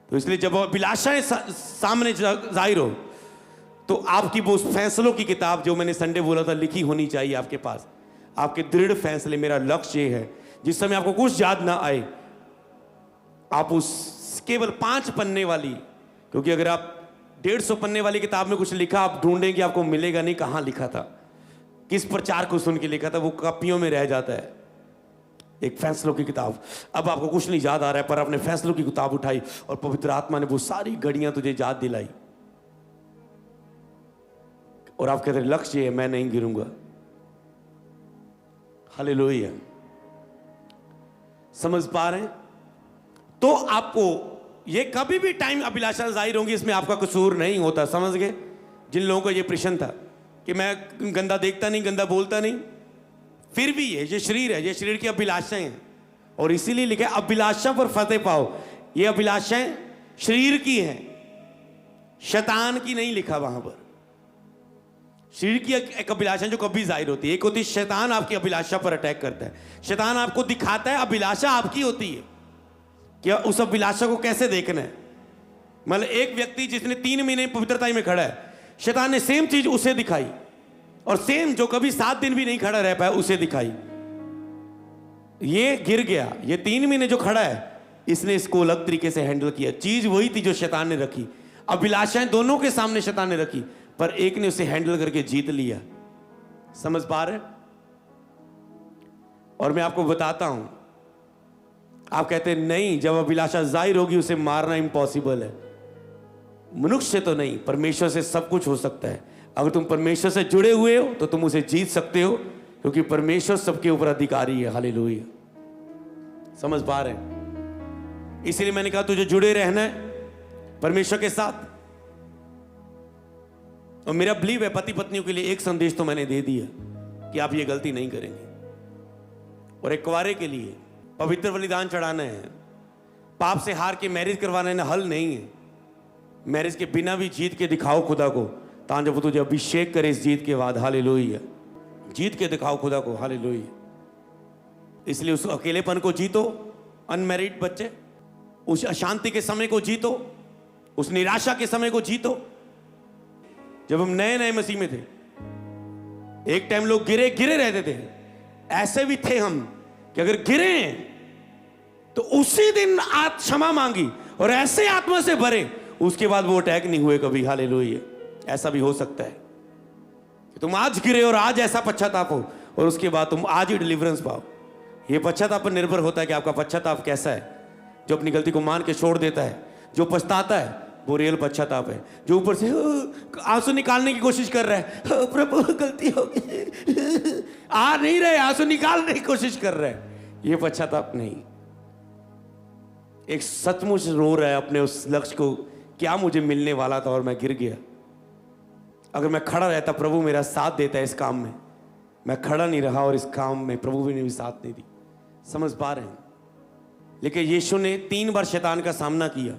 तो इसलिए जब अभिलाषाएं सामने जाहिर हो, तो आपकी वो फैसलों की किताब जो मैंने संडे बोला था लिखी होनी चाहिए आपके पास। आपके दृढ़ फैसले, मेरा लक्ष्य ये है, जिस समय आपको कुछ याद ना आए, आप उस केवल 5 पन्ने वाली, क्योंकि अगर आप 150 पन्ने वाली किताब में कुछ लिखा, आप ढूंढेंगे आपको मिलेगा नहीं कहाँ लिखा था, किस प्रचार को सुन के लिखा था, वो कॉपियों में रह जाता है। एक फैसलों की किताब, अब आपको कुछ नहीं याद आ रहा है, पर आपने फैसलों की किताब उठाई और पवित्र आत्मा ने वो सारी घड़ियां तुझे याद दिलाई, और आप कहते हैं लक्ष्य है मैं नहीं गिरूंगा। हालेलुया। समझ पा रहे हैं? तो आपको ये कभी भी टाइम अभिलाषा जाहिर होंगी, इसमें आपका कसूर नहीं होता। समझ गए? जिन लोगों का ये प्रश्न था कि मैं गंदा देखता नहीं, गंदा बोलता नहीं, फिर भी ये शरीर है, ये शरीर की अभिलाषाएं हैं। और इसीलिए लिखा है अभिलाषा पर फतेह पाओ। ये अभिलाषाएं शरीर की हैं, शैतान की नहीं लिखा वहां पर। शरीर की एक अभिलाषा जो कभी जाहिर होती है, एक होती है शैतान आपकी अभिलाषा पर अटैक करता है। शैतान आपको दिखाता है, अभिलाषा आपकी होती है कि उस अभिलाषा को कैसे देखना है। मतलब एक व्यक्ति जिसने 3 महीने पवित्रता में खड़ा है, शैतान ने सेम चीज उसे दिखाई, और सेम जो कभी 7 दिन भी नहीं खड़ा रह पाया उसे दिखाई। ये गिर गया, ये 3 महीने जो खड़ा है इसने इसको अलग तरीके से हैंडल किया। चीज वही थी जो शैतान ने रखी, अभिलाषाएं दोनों के सामने शैतान ने रखी, पर एक ने उसे हैंडल करके जीत लिया। समझ पा रहे? और मैं आपको बताता हूं, आप कहते हैं नहीं, जब अभिलाषा जाहिर होगी उसे मारना इम्पॉसिबल है। मनुष्य तो नहीं, परमेश्वर से सब कुछ हो सकता है। अगर तुम परमेश्वर से जुड़े हुए हो तो तुम उसे जीत सकते हो, क्योंकि परमेश्वर सबके ऊपर अधिकारी है। हालेलुया। समझ पा रहे हैं? इसलिए मैंने कहा तुझे जुड़े रहना है परमेश्वर के साथ। और मेरा बिलीव है पति पत्नियों के लिए एक संदेश तो मैंने दे दिया कि आप ये गलती नहीं करेंगे। और एक कुंवारे के लिए पवित्र बलिदान चढ़ाना है, पाप से हार के मैरिज करवाना हल नहीं है। मैरिज के बिना भी जीत के दिखाओ खुदा को, ताकि जब वो तुझे अभिषेक करे इस जीत के बाद। हालेलुया। जीत के दिखाओ खुदा को। हालेलुया। इसलिए उस अकेलेपन को जीतो, अनमैरिड बच्चे, उस अशांति के समय को जीतो, उस निराशा के समय को जीतो। जब हम नए नए मसीह में थे, एक टाइम लोग गिरे गिरे रहते थे। ऐसे भी थे हम कि अगर गिरे तो उसी दिन आप क्षमा मांगी और ऐसे आत्मा से भरे, उसके बाद वो अटैक नहीं हुए कभी। हालेलुया। ऐसा भी हो सकता है कि तुम आज गिरे और आज ऐसा पश्चाताप हो और उसके बाद तुम आज ही डिलीवरेंस पाओ। ये पश्चाताप पर निर्भर होता है कि आपका पश्चाताप कैसा है। जो अपनी गलती को मान के छोड़ देता है, जो पछताता है, वो रियल पश्चाताप है। जो ऊपर से आंसू निकालने की कोशिश कर रहा है, प्रभु गलती हो गई, आ नहीं रहे, आंसू निकालने की कोशिश कर रहा है, ये पश्चाताप नहीं। एक सचमुच रो रहा है अपने उस लक्ष्य को, क्या मुझे मिलने वाला था और मैं गिर गया। अगर मैं खड़ा रहता, प्रभु मेरा साथ देता है इस काम में। मैं खड़ा नहीं रहा और इस काम में प्रभु ने भी साथ नहीं दी। समझ पा रहे हैं? लेकिन यीशु ने 3 बार शैतान का सामना किया।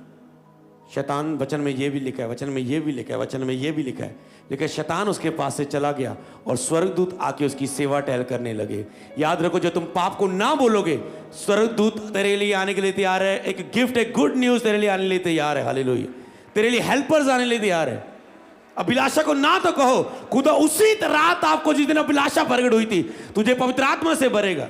शैतान, वचन में ये भी लिखा है, वचन में ये भी लिखा है, वचन में ये भी लिखा है, लेकिन शैतान उसके पास से चला गया और स्वर्गदूत आके उसकी सेवा टहल करने लगे। याद रखो, जब तुम पाप को ना बोलोगे, स्वर्गदूत तेरे लिए आने के लिए तैयार है। एक गिफ्ट, एक गुड न्यूज तेरे लिए आने के लिए तैयार है। हालेलुया। तेरे लिए हेल्पर्स आने के लिए तैयार है। अभिलाषा को ना तो कहो, खुदा उसी रात आपको जिस दिन अभिलाषा प्रकट हुई थी, तुझे पवित्र आत्मा से भरेगा।